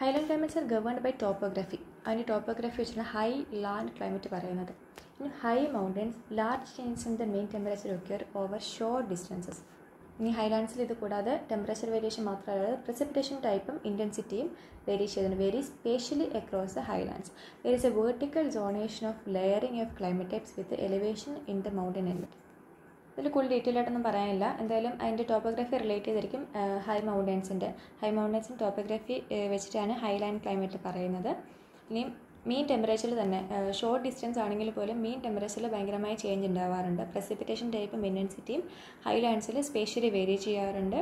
Highland climates are governed by topography. അതിൻ്റെ ടോപ്പോഗ്രഫി വെച്ചാണ് ഹൈ ലാൻഡ് ക്ലൈമറ്റ് പറയുന്നത്. ഇനി high mountains large changes in the main temperature occur over short distances. ഇനി ഹൈലാൻഡ്സിൽ ഇത് കൂടാതെ ടെമ്പറേച്ചർ വേരിയേഷൻ മാത്രമല്ല precipitation ടൈപ്പും ഇൻറ്റൻസിറ്റിയും വേരി ചെയ്തിട്ടുണ്ട്, vary spatially across the highlands. There is a vertical zonation of layering of climate types with elevation in the mountain element. ഇതിൽ കൂടുതൽ ഡീറ്റെയിൽ ആയിട്ടൊന്നും പറയാനില്ല. എന്തായാലും അതിൻ്റെ ടോപ്പോഗ്രഫി റിലേറ്റ് ചെയ്തിരിക്കും ഹൈ മൗണ്ടൻസിൻ്റെ ടോപ്പോഗ്രഫി വെച്ചിട്ടാണ് ഹൈലാൻഡ് ക്ലൈമറ്റ് പറയുന്നത്. ഇനിയും മീൻ ടെമ്പറേച്ചറിൽ തന്നെ ഷോർട്ട് ഡിസ്റ്റൻസ് ആണെങ്കിൽ പോലും മീൻ ടെമ്പറേച്ചറിൽ ഭയങ്കരമായ ചേഞ്ച് ഉണ്ടാവാറുണ്ട്. precipitation ടൈപ്പും ഇൻറ്റൻസിറ്റിയും ഹൈലാൻഡ്സിൽ സ്പേഷ്യലി വേരി ചെയ്യാറുണ്ട്.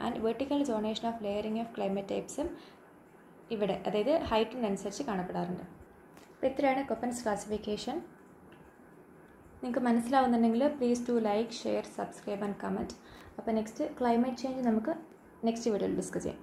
And vertical zonation of layering of climate ടൈപ്സും ഇവിടെ, അതായത് ഹൈറ്റിനനുസരിച്ച് കാണപ്പെടാറുണ്ട്. അപ്പോൾ ഇത്രയാണ് കൊപ്പൻസ് ക്ലാസിഫിക്കേഷൻ. നിങ്ങൾക്ക് മനസ്സിലാവുന്നുണ്ടെങ്കിൽ please to like, share, subscribe and comment. അപ്പോൾ നെക്സ്റ്റ് ക്ലൈമറ്റ് ചേഞ്ച് നമുക്ക് നെക്സ്റ്റ് വീഡിയോയിൽ ഡിസ്കസ് ചെയ്യാം.